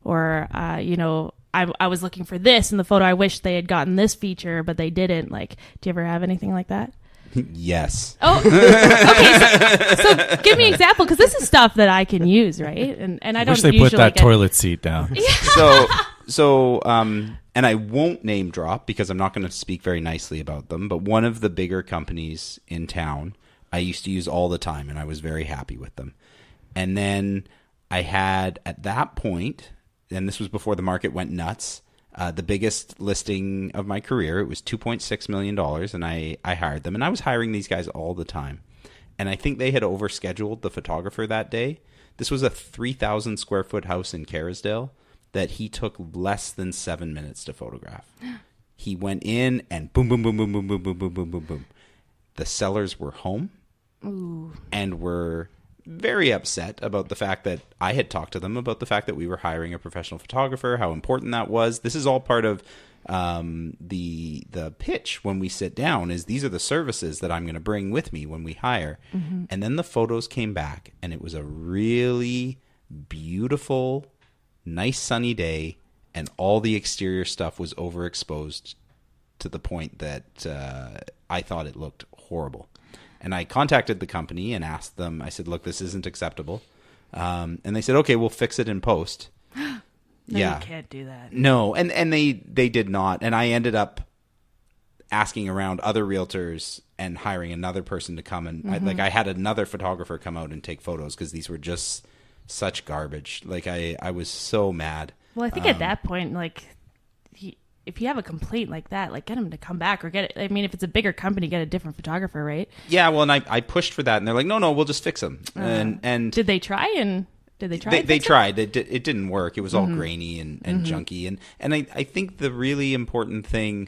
or I was looking for this in the photo, I wish they had gotten this feature but they didn't. Like, do you ever have anything like that? Yes. Oh, okay. So give me an example, because this is stuff that I can use, right? And I don't. Wish they usually put that toilet seat down. So and I won't name drop because I'm not going to speak very nicely about them. But one of the bigger companies in town, I used to use all the time, and I was very happy with them. And then I had at that point, and this was before the market went nuts, the biggest listing of my career. It was $2.6 million, and I hired them. And I was hiring these guys all the time. And I think they had overscheduled the photographer that day. This was a 3,000 square foot house in Kerrisdale that he took less than 7 minutes to photograph. He went in and boom, boom, boom, boom, boom, boom, boom, boom, boom, boom, boom. The sellers were home. Ooh. And were very upset about the fact that I had talked to them about the fact that we were hiring a professional photographer, how important that was. This is all part of the pitch when we sit down, is these are the services that I'm going to bring with me when we hire. Mm-hmm. And then the photos came back, and it was a really beautiful, nice sunny day, and all the exterior stuff was overexposed to the point that I thought it looked horrible. And I contacted the company and asked them, I said, look, this isn't acceptable. And they said, okay, we'll fix it in post. No, yeah. You can't do that. No, and they did not. And I ended up asking around other realtors and hiring another person to come. And I had another photographer come out and take photos because these were just such garbage. Like, I was so mad. Well, I think at that point, like, if you have a complaint like that, like, get them to come back or get it. I mean, if it's a bigger company, get a different photographer, right? Yeah, well, and I pushed for that, and they're like, no, we'll just fix them. And did they try? They tried. It didn't work. It was all grainy and junky. And I think the really important thing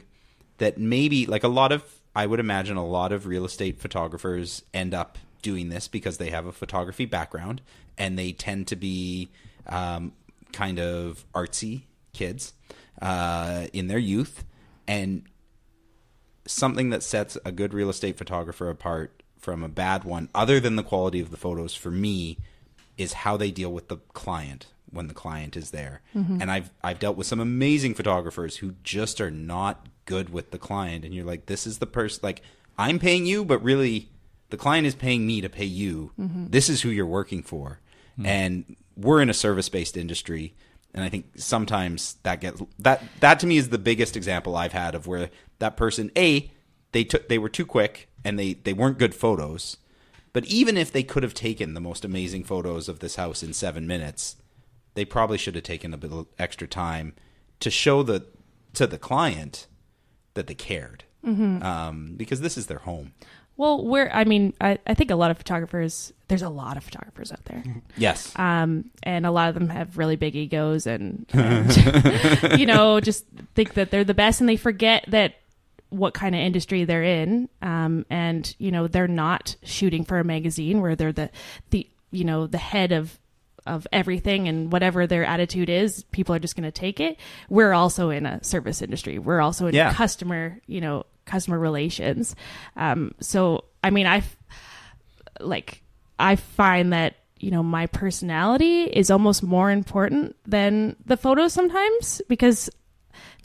that maybe, like, I would imagine a lot of real estate photographers end up doing this because they have a photography background, and they tend to be kind of artsy kids in their youth. And something that sets a good real estate photographer apart from a bad one, other than the quality of the photos, for me, is how they deal with the client when the client is there. Mm-hmm. And I've dealt with some amazing photographers who just are not good with the client. And you're like, this is the person, like, I'm paying you, but really the client is paying me to pay you. Mm-hmm. This is who you're working for. Mm-hmm. And we're in a service-based industry. And I think sometimes that to me is the biggest example I've had of where that person, they were too quick and they weren't good photos. But even if they could have taken the most amazing photos of this house in 7 minutes, they probably should have taken a bit of extra time to show to the client that they cared. Mm-hmm. Because this is their home. Well, I think there's a lot of photographers out there. Yes. And a lot of them have really big egos and just think that they're the best, and they forget that what kind of industry they're in. And, you know, they're not shooting for a magazine where they're the you know, the head of everything, and whatever their attitude is, people are just going to take it. We're also in a service industry. We're also in customer relations. So, I mean, I find that, you know, my personality is almost more important than the photos sometimes, because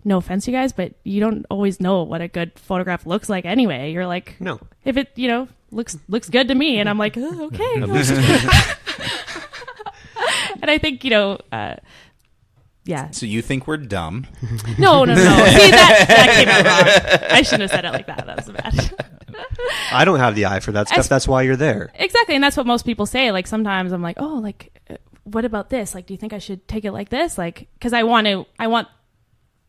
no offense, you guys, but you don't always know what a good photograph looks like anyway. You're like, no, if it, you know, looks good to me, and I'm like, oh, okay. And I think, you know, yeah. So you think we're dumb? No. See, that came out wrong. I shouldn't have said it like that. That was bad. I don't have the eye for that stuff. That's why you're there. Exactly. And that's what most people say. Like, sometimes I'm like, oh, like, what about this? Like, do you think I should take it like this? Like, because I want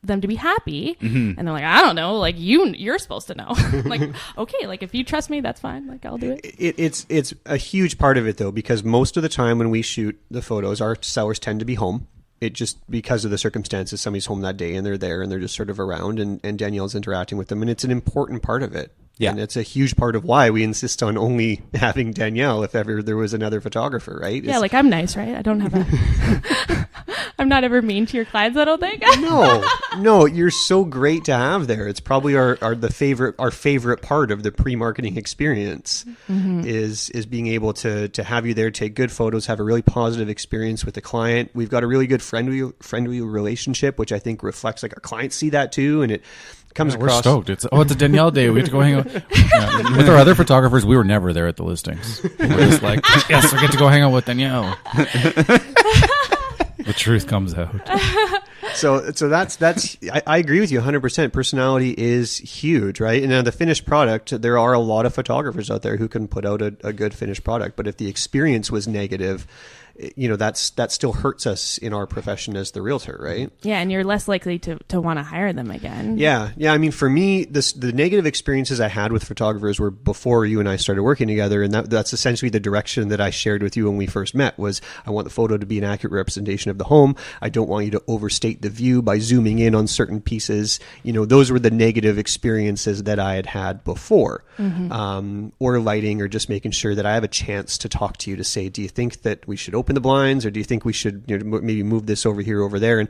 them to be happy. And they're like, I don't know. Like, you're supposed to know. Like, okay, like, if you trust me, that's fine. Like, I'll do it. It's a huge part of it, though, because most of the time when we shoot the photos, our sellers tend to be home. It just, because of the circumstances, somebody's home that day and they're there and they're just sort of around, and Danielle's interacting with them, and it's an important part of it. Yeah. And it's a huge part of why we insist on only having Danielle if ever there was another photographer, right? Yeah, like, I'm nice, right? I don't have a... I'm not ever mean to your clients, I don't think. No, you're so great to have there. It's probably our favorite part of the pre-marketing experience is being able to have you there, take good photos, have a really positive experience with the client. We've got a really good friendly relationship, which I think reflects, like, our clients see that too, and it comes across. We're stoked. It's a Danielle day. We get to go hang out with our other photographers. We were never there at the listings. We're just like, yes, we get to go hang out with Danielle. The truth comes out. So that's I agree with you 100%. Personality is huge, right? And now the finished product, there are a lot of photographers out there who can put out a good finished product, but if the experience was negative, you know, that still hurts us in our profession as the realtor, right? Yeah, and you're less likely to want to hire them again. Yeah. I mean, for me, the negative experiences I had with photographers were before you and I started working together, and that's essentially the direction that I shared with you when we first met. Was I want the photo to be an accurate representation of the home. I don't want you to overstate the view by zooming in on certain pieces. You know, those were the negative experiences that I had before, or lighting, or just making sure that I have a chance to talk to you to say, do you think that we should open the blinds, or do you think we should, you know, maybe move this over here, over there? And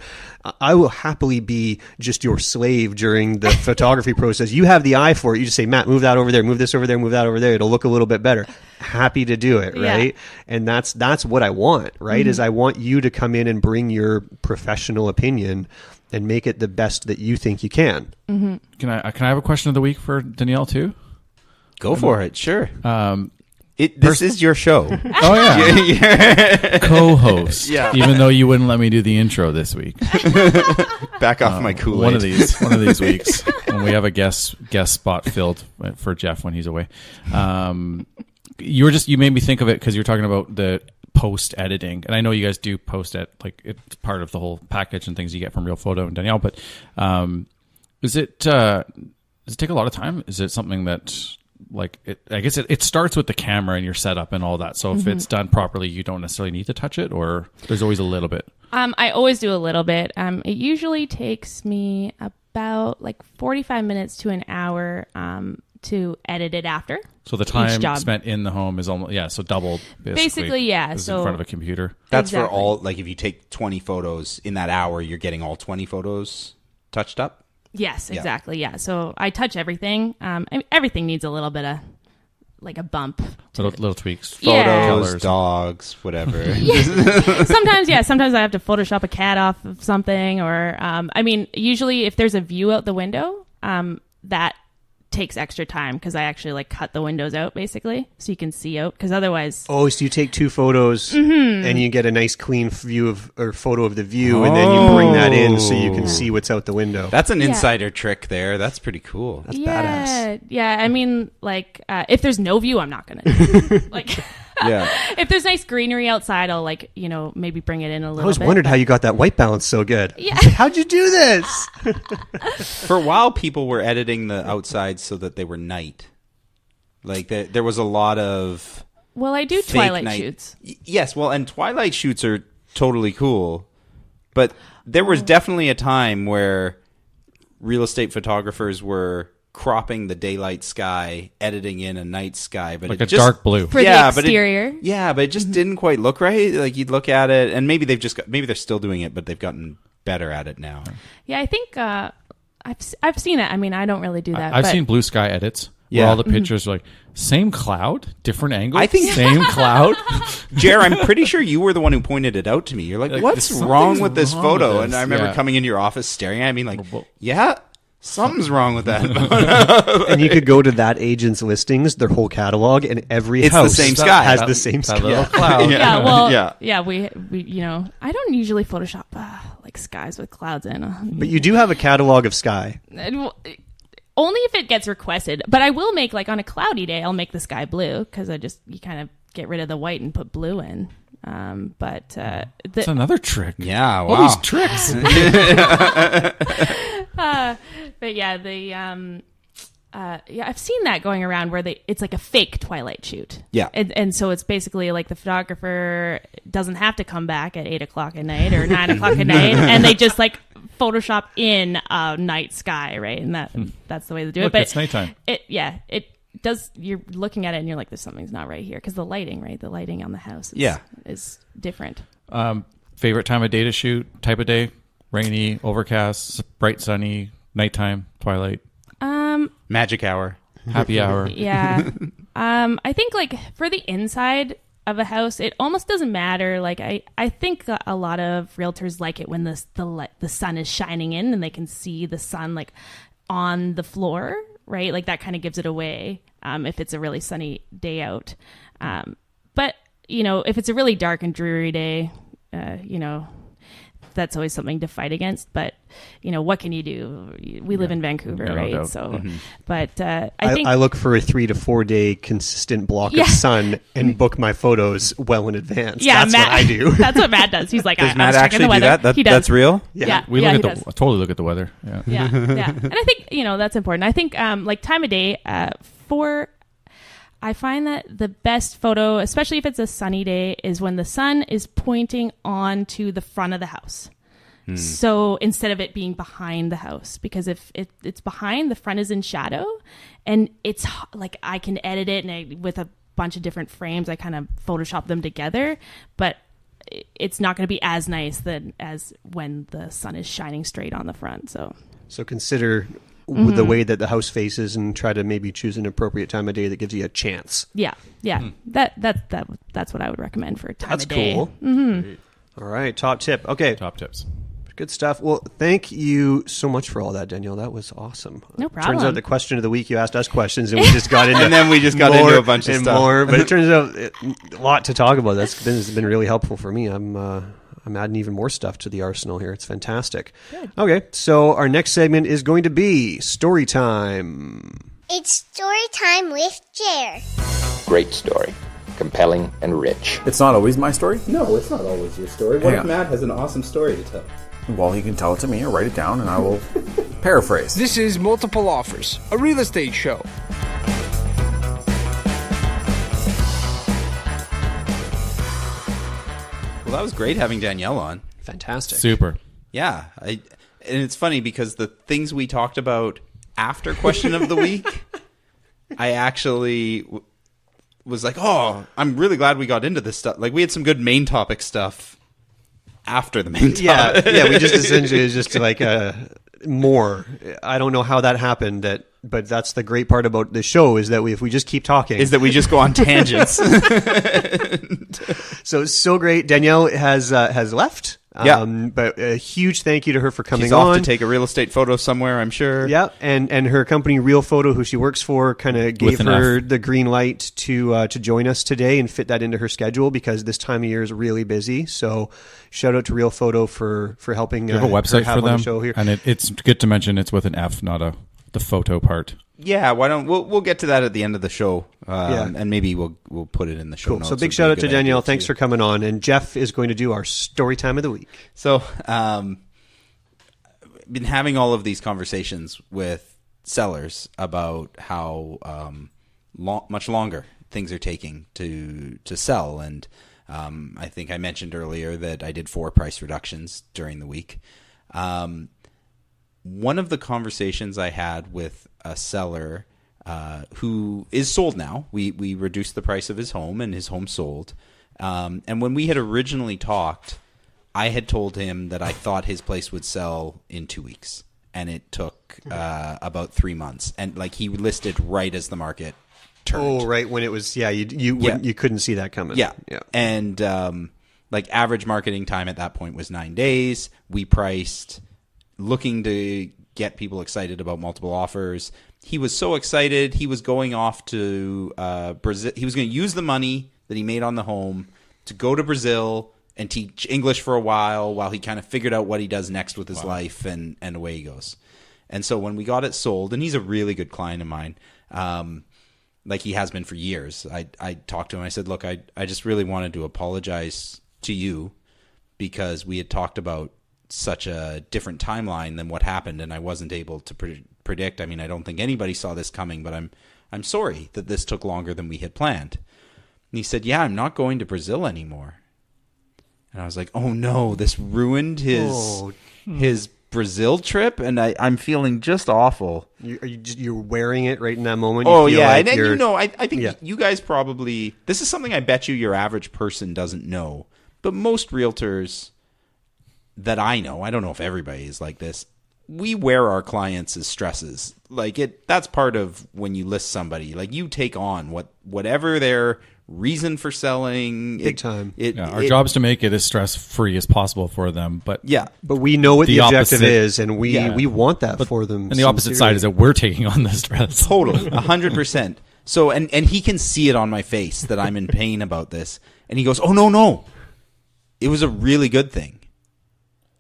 I will happily be just your slave during the photography process. You have the eye for it. You just say, Matt, move that over there, move this over there, move that over there. It'll look a little bit better. Happy to do it, right? Yeah. And that's what I want, right? Is I want you to come in and bring your professional opinion and make it the best that you think you can. Can I have a question of the week for Danielle too? Go for it. Sure. This is your show. Oh, yeah. Co-host. Yeah. Even though you wouldn't let me do the intro this week. Back off my Kool-Aid. One of these weeks when we have a guest spot filled for Geoff when he's away. You made me think of it because you're talking about the post editing, and I know you guys do post it, like, it's part of the whole package and things you get from Realfoto and Danielle. But does it take a lot of time? Is it something that, like, I guess it starts with the camera and your setup and all that. So if it's done properly, you don't necessarily need to touch it, or there's always a little bit? I always do a little bit. It usually takes me about like 45 minutes to an hour to edit it after. So the time spent in the home is almost, so doubled. Basically, yeah. So in front of a computer. That's exactly. For all, like, if you take 20 photos in that hour, you're getting all 20 photos touched up? Yes, exactly. Yeah. So I touch everything. Everything needs a little bit of, like, a bump. Little tweaks. Photos, dogs, whatever. Sometimes I have to Photoshop a cat off of something, or, usually if there's a view out the window, that takes extra time because I actually, like, cut the windows out basically so you can see out, because otherwise. Oh, so you take two photos and you get a nice clean photo of the view, and then you bring that in so you can see what's out the window. That's an insider trick there. That's pretty cool. That's badass. Yeah, I mean, like, if there's no view, I'm not gonna like. Yeah. If there's nice greenery outside, I'll, like, you know, maybe bring it in a little bit. I always wondered how you got that white balance so good. Yeah. How'd you do this? For a while, people were editing the outside so that they were night. Like, there was a lot of... Well, I do twilight shoots. Yes, well, and twilight shoots are totally cool. But there was definitely a time where real estate photographers were cropping the daylight sky, editing in a night sky, but like it a dark blue. For the exterior. But it just didn't quite look right. Like you'd look at it, and maybe maybe they're still doing it, but they've gotten better at it now. Yeah, I think I've seen it. I mean, I don't really do that. I've seen blue sky edits where all the pictures are like same cloud, different angle. I think same cloud. Jer, I'm pretty sure you were the one who pointed it out to me. You're like what's wrong with this photo? And I remember coming into your office staring at me like, yeah, something's wrong with that. And you could go to that agent's listings, their whole catalog, and every it's house the same sky. has the same sky. Little cloud. We I don't usually Photoshop like skies with clouds in. But you do have a catalog of sky. Only if it gets requested. But I will make, like on a cloudy day, I'll make the sky blue because you kind of get rid of the white and put blue in. That's another trick. Yeah, wow. All these tricks. But yeah, I've seen that going around where it's like a fake Twilight shoot. Yeah. And so it's basically like the photographer doesn't have to come back at 8 o'clock at night or 9 o'clock at night, and they just like Photoshop in a night sky, right? And that's the way to do it. But it's nighttime. It does. You're looking at it and you're like, there's something's not right here because the lighting, right? The lighting on the house is different. Favorite time of day to shoot? Type of day? Rainy, overcast, bright, sunny, nighttime, twilight. Magic hour, happy hour. Yeah. I think like for the inside of a house, it almost doesn't matter. Like I think a lot of realtors like it when the sun is shining in and they can see the sun like on the floor, right? Like that kind of gives it away if it's a really sunny day out. But if it's a really dark and dreary day, that's always something to fight against. But what can you do? We live in Vancouver, right? No doubt. So, but I think I look for a 3 to 4 day consistent block of sun and book my photos well in advance. Yeah, that's Matt, what I do. That's what Matt does. He's like, does I Matt was checking actually the weather. do that? He does. That's real. Yeah, we totally look at the weather. Yeah, yeah. And I think that's important. I think like time of day I find that the best photo, especially if it's a sunny day, is when the sun is pointing onto the front of the house. So instead of it being behind the house, because if it's behind, the front is in shadow, and it's like I can edit it and with a bunch of different frames, I kind of Photoshop them together, but it's not going to be as nice as when the sun is shining straight on the front. So consider the way that the house faces and try to maybe choose an appropriate time of day that gives you a chance. Yeah. That's what I would recommend for time of day. That's cool. All right, top tip. Okay, top tips. Good stuff. Well, thank you so much for all that, Danielle. That was awesome. No problem. Turns out the question of the week, you asked us questions, and we just got into and then we just got into a bunch of stuff. More, but it turns out a lot to talk about. That's been really helpful for me. I'm adding even more stuff to the arsenal here. It's fantastic. Good. Okay, so our next segment is going to be Storytime. It's story time with Jer. Great story. Compelling and rich. It's not always my story? No, it's not always your story. What if Matt has an awesome story to tell? Well, he can tell it to me or write it down and I will paraphrase. This is Multiple Offers, a real estate show. Well, that was great having Danielle on. Fantastic. Super. Yeah. And it's funny because the things we talked about after question of the week, I actually was like, oh, I'm really glad we got into this stuff. Like we had some good main topic stuff after the main topic. Yeah, we just essentially just like more. I don't know how that happened, but that's the great part about the show is that if we just keep talking. Is that we just go on tangents. So great. Danielle has left. Yeah. But a huge thank you to her for coming She's on. off to take a real estate photo somewhere, I'm sure. Yeah, and her company Realfoto, who she works for, kind of gave her the green light to join us today and fit that into her schedule because this time of year is really busy. So shout out to Realfoto for helping. You have a website for them, the show here. And it's good to mention it's with an F, not the photo part. Yeah, why don't we'll get to that at the end of the show, and maybe we'll put it in the show notes. So big shout out to Danielle. Thanks for coming on, and Geoff is going to do our story time of the week. So, been having all of these conversations with sellers about how much longer things are taking to sell, and I think I mentioned earlier that I did 4 price reductions during the week. one of the conversations I had with a seller who is sold now, we reduced the price of his home and his home sold. And when we had originally talked, I had told him that I thought his place would sell in 2 weeks. And it took about 3 months. And like he listed right as the market turned. Oh, right. When it was, you couldn't see that coming. Yeah. And like average marketing time at that point was 9 days. We priced looking to get people excited about multiple offers. He was so excited. He was going off to Brazil. He was going to use the money that he made on the home to go to Brazil and teach English for a while he kind of figured out what he does next with his life, and away he goes. And so when we got it sold, and he's a really good client of mine, like he has been for years, I talked to him. I said, look, I just really wanted to apologize to you because we had talked about such a different timeline than what happened, and I wasn't able to predict. I mean, I don't think anybody saw this coming, but I'm sorry that this took longer than we had planned. And he said, yeah, I'm not going to Brazil anymore. And I was like, oh no, this ruined his Brazil trip, and I'm feeling just awful. You're wearing it right in that moment. Oh yeah, like and I think you guys probably, this is something I bet you your average person doesn't know, but most realtors that I know, I don't know if everybody is like this, we wear our clients as stresses. Like that's part of when you list somebody. Like you take on whatever their reason for selling. Big time. Our job is to make it as stress-free as possible for them. But we know what the objective is, and we want that for them. And the opposite side is that we're taking on the stress. Totally, 100%. So, and he can see it on my face that I'm in pain about this. And he goes, oh, no. It was a really good thing.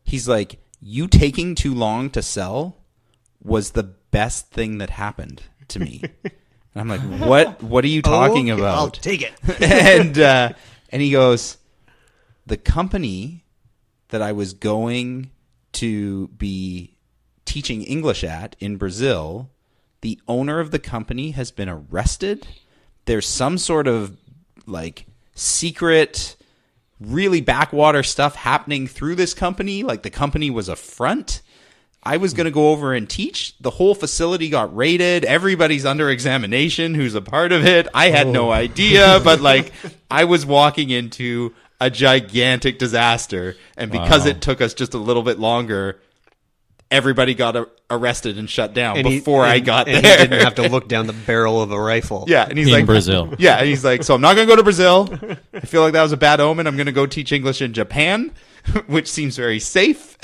He's like, you taking too long to sell was the best thing that happened to me. And I'm like, what are you talking about? I'll take it. And he goes, the company that I was going to be teaching English at in Brazil, the owner of the company has been arrested. There's some sort of like secret, really backwater stuff happening through this company. Like the company was a front. I was going to go over and teach. The whole facility got raided. Everybody's under examination who's a part of it. I had no idea, but like I was walking into a gigantic disaster. And because it took us just a little bit longer, everybody got arrested and shut down I got there. He didn't have to look down the barrel of a rifle. Yeah, and he's in Brazil. Yeah, and he's like, so I'm not going to go to Brazil. I feel like that was a bad omen. I'm going to go teach English in Japan, which seems very safe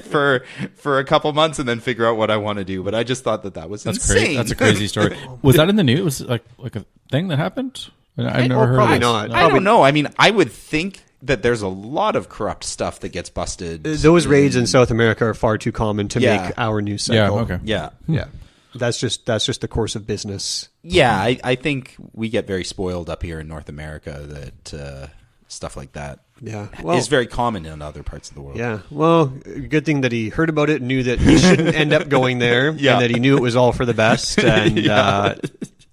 for a couple months, and then figure out what I want to do. But I just thought that was insane. That's a crazy story. Was that in the news? Like a thing that happened? I've never heard. Probably not. I don't know. I mean, I would think that there's a lot of corrupt stuff that gets busted. Those raids in South America are far too common to make our news cycle. Yeah. Okay. Yeah. That's just the course of business. Yeah, I think we get very spoiled up here in North America that stuff like that is very common in other parts of the world. Yeah. Well, good thing that he heard about it, knew that he shouldn't end up going there, and that he knew it was all for the best. And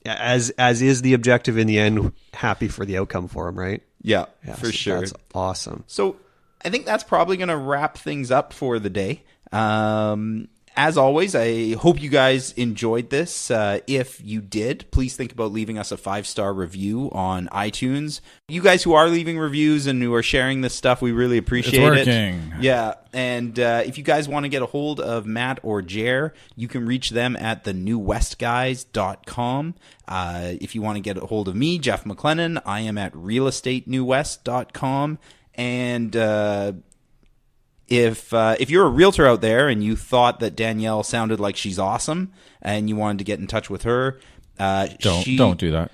as is the objective in the end, happy for the outcome for him, right? Yeah, for sure. That's awesome. So I think that's probably going to wrap things up for the day. As always, I hope you guys enjoyed this. If you did, please think about leaving us a 5-star review on iTunes. You guys who are leaving reviews and who are sharing this stuff, we really appreciate it. It's working. Yeah, and if you guys want to get a hold of Matt or Jer, you can reach them at thenewwestguys.com. If you want to get a hold of me, Geoff McLennan, I am at realestatenewwest.com. And if you're a realtor out there and you thought that Danielle sounded like she's awesome and you wanted to get in touch with her, don't do that.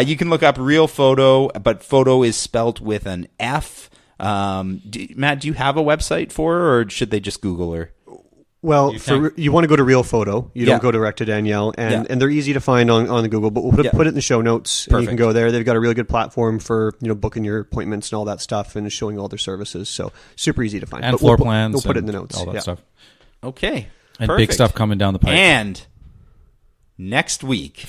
You can look up Realfoto, but photo is spelt with an F. Matt, do you have a website for her, or should they just Google her? Well, you want to go to Realfoto. You don't go direct to Danielle, and they're easy to find on the Google. But we'll put it in the show notes, and you can go there. They've got a really good platform for booking your appointments and all that stuff, and showing all their services. So super easy to find. And floor plans. We'll put it in the notes. All that stuff. Okay, and perfect. Big stuff coming down the pipe. And next week,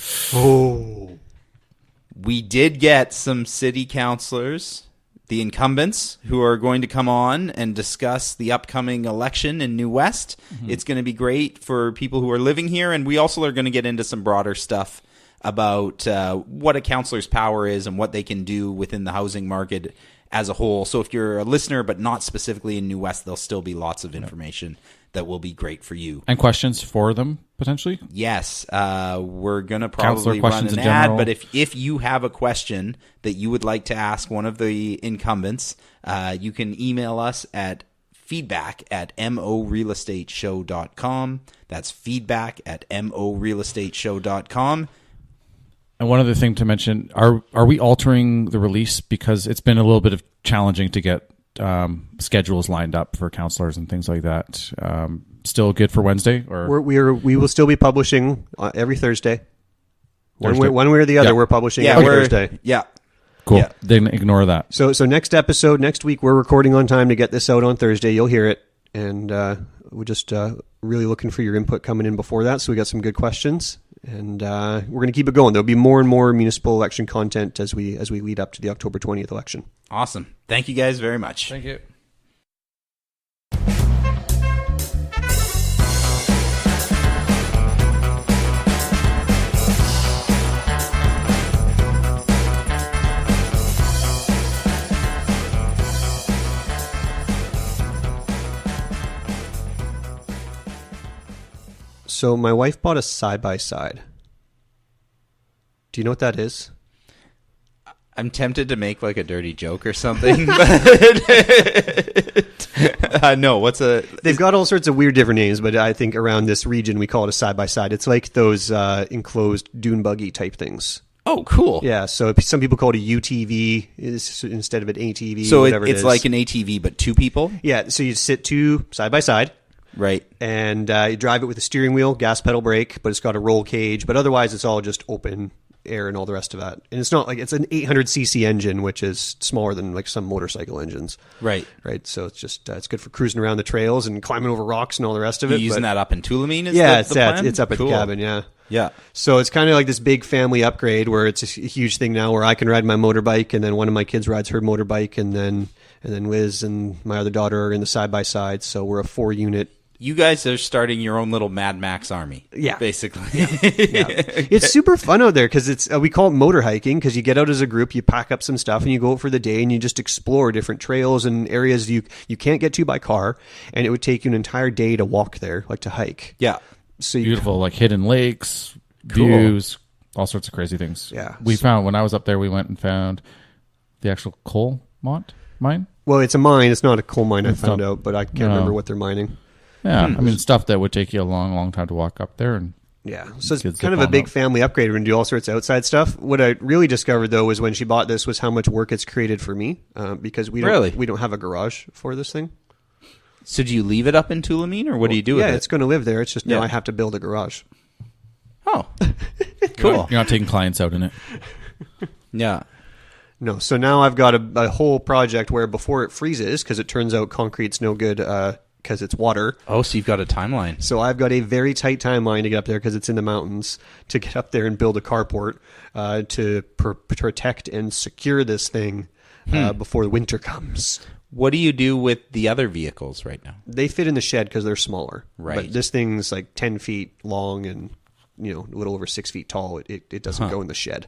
we did get some city councilors the incumbents who are going to come on and discuss the upcoming election in New West. Mm-hmm. It's going to be great for people who are living here, and we also are going to get into some broader stuff about what a counselor's power is and what they can do within the housing market as a whole. So if you're a listener but not specifically in New West, there'll still be lots of information that will be great for you. And questions for them, potentially? Yes. We're going to Counselor probably run questions an in ad, general. but if you have a question that you would like to ask one of the incumbents, you can email us at feedback@morealestateshow.com. That's feedback@morealestateshow.com. And one other thing to mention, are we altering the release? Because it's been a little bit of challenging to get schedules lined up for counselors and things like that. Still good for Wednesday? Or We will still be publishing every Thursday. One way or the other, Yeah. we're publishing every Thursday. Yeah. Cool. Yeah. Then ignore that. So next episode, next week, we're recording on time to get this out on Thursday. You'll hear it. And we're just really looking for your input coming in before that. So we got some good questions. And we're going to keep it going. There'll be more and more municipal election content as we lead up to the October 20th election. Awesome. Thank you guys very much. Thank you. So my wife bought a side-by-side. Do you know what that is? I'm tempted to make like a dirty joke or something. No, what's a... They've got all sorts of weird different names, but I think around this region we call it a side-by-side. It's like those enclosed dune buggy type things. Oh, cool. Yeah, so some people call it a UTV instead of an ATV. So whatever it it's is. like an ATV, but two people? Yeah, so you sit two side-by-side. Right. And you drive it with a steering wheel, gas pedal brake, but it's got a roll cage. But otherwise, it's all just open air and all the rest of that. And it's not like it's an 800cc engine, which is smaller than like some motorcycle engines. Right. Right. So it's just it's good for cruising around the trails and climbing over rocks and all the rest of You it. using that up in Tulameen? It's up at the cabin. Yeah. Yeah. So it's kind of like this big family upgrade where it's a huge thing now where I can ride my motorbike and then one of my kids rides her motorbike and then Liz and my other daughter are in the side by side. So we're a 4-unit. You guys are starting your own little Mad Max army. Yeah. Basically. Yeah. It's super fun out there because it's we call it motor hiking because you get out as a group, you pack up some stuff and you go out for the day and you just explore different trails and areas you can't get to by car, and it would take you an entire day to walk there, like to hike. Yeah. So Beautiful, like hidden lakes, Cool. views, all sorts of crazy things. Yeah. We found, when I was up there, we went and found the actual coal mine. Well, it's a mine. It's not a coal mine, I It's found not- out, but I can't No. remember what they're mining. Yeah, I mean, stuff that would take you a long, long time to walk up there. And Yeah, so it's kids kind zip of a on big up. family upgrade. We're going to do all sorts of outside stuff. What I really discovered, though, was when she bought this was how much work it's created for me because we don't have a garage for this thing. So do you leave it up in Tulameen, or what do you do with it? Yeah, it's going to live there. It's just now Yeah. I have to build a garage. Oh, cool. You're not taking clients out in it. Yeah. No, so now I've got a whole project where before it freezes, because it turns out concrete's no good because it's water. Oh, so you've got a timeline. So I've got a very tight timeline to get up there because it's in the mountains to get up there and build a carport to protect and secure this thing before the winter comes. What do you do with the other vehicles right now? They fit in the shed because they're smaller. Right. But this thing's like 10 feet long and a little over 6 feet tall. It doesn't go in the shed.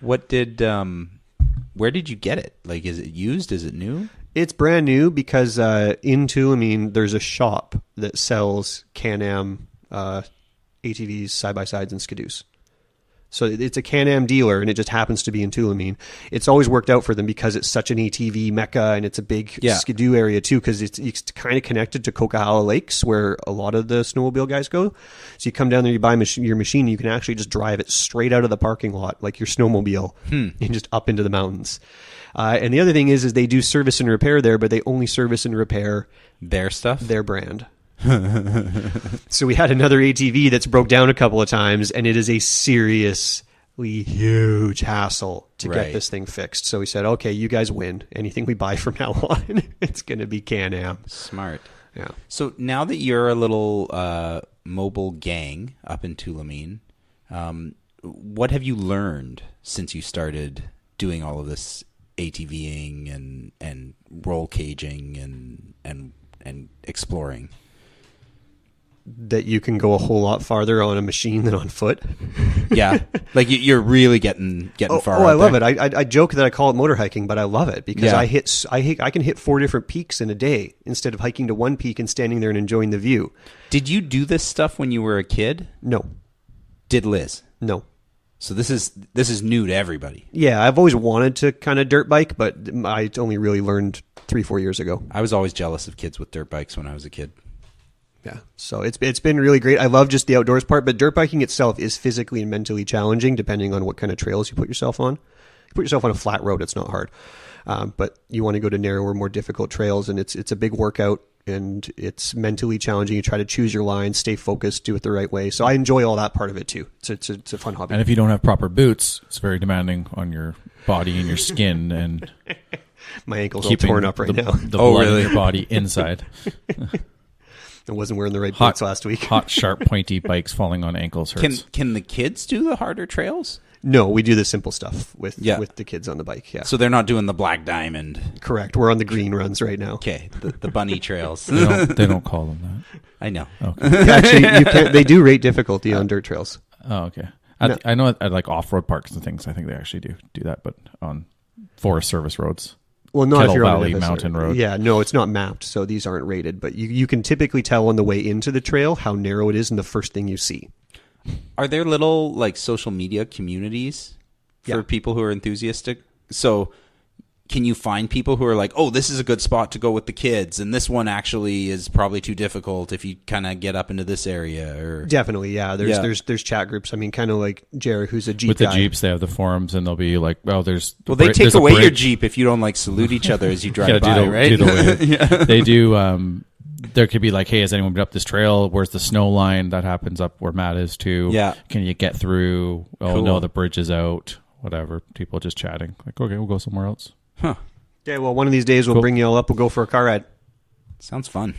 What did where did you get it? Like, is it used? Is it new? It's brand new because in Tulameen there's a shop that sells Can-Am ATVs, side-by-sides, and Skidoos. So it's a Can-Am dealer, and it just happens to be in Tulameen. It's always worked out for them because it's such an ATV mecca, and it's a big Skidoo area too because it's kind of connected to Coquihalla Lakes where a lot of the snowmobile guys go. So you come down there, you buy your machine, and you can actually just drive it straight out of the parking lot like your snowmobile and just up into the mountains. And the other thing is they do service and repair there, but they only service and repair their stuff, their brand. So we had another ATV that's broke down a couple of times, and it is a seriously huge hassle to get this thing fixed. So we said, okay, you guys win. Anything we buy from now on, it's going to be Can-Am. Smart. Yeah. So now that you're a little mobile gang up in Tulameen, what have you learned since you started doing all of this ATVing and roll caging and exploring. That you can go a whole lot farther on a machine than on foot. Yeah, like you're really getting far. Oh, I love there. it. I joke that I call it motor hiking, but I love it because I can hit 4 different peaks in a day instead of hiking to one peak and standing there and enjoying the view. Did you do this stuff when you were a kid? No. Did Liz? No. So this is new to everybody. Yeah, I've always wanted to kind of dirt bike, but I only really learned 3-4 years ago. I was always jealous of kids with dirt bikes when I was a kid. Yeah, so it's been really great. I love just the outdoors part, but dirt biking itself is physically and mentally challenging depending on what kind of trails you put yourself on. You put yourself on a flat road, it's not hard. But you want to go to narrower, more difficult trails, and it's a big workout, and it's mentally challenging. You try to choose your lines, stay focused, do it the right way. So I enjoy all that part of it too. It's a fun hobby. And if you don't have proper boots, it's very demanding on your body and your skin, and my ankle's all torn up right now. The blood in your body inside. I wasn't wearing the right boots last week. Hot, sharp, pointy bikes falling on ankles hurts. Can the kids do the harder trails? No, we do the simple stuff with the kids on the bike. Yeah. So they're not doing the black diamond. Correct. We're on the green runs right now. Okay. The bunny trails. They don't call them that. I know. Okay. Actually, they do rate difficulty on dirt trails. Oh, okay. I know at like off-road parks and things, I think they actually do that, but on Forest Service roads. Well, not Kettle if you're Valley on Mountain Road. Yeah, no, it's not mapped, so these aren't rated. But you can typically tell on the way into the trail how narrow it is in the first thing you see. Are there little like social media communities for people who are enthusiastic? So can you find people who are like, oh, this is a good spot to go with the kids, and this one actually is probably too difficult if you kind of get up into this area? Or definitely, yeah. There's chat groups. I mean, kind of like Jared, who's a Jeep with the guy. Jeeps, they have the forums, and they'll be like, "Oh, there's they take away your Jeep if you don't like salute each other as you drive by, right?" They do. There could be like, "Hey, has anyone been up this trail? Where's the snow line?" That happens up where Matt is too. Yeah, can you get through? Oh cool. No, the bridge is out. Whatever. People just chatting. Like, okay, we'll go somewhere else. Huh. Okay, well, one of these days we'll bring you all up. We'll go for a car ride. Sounds fun.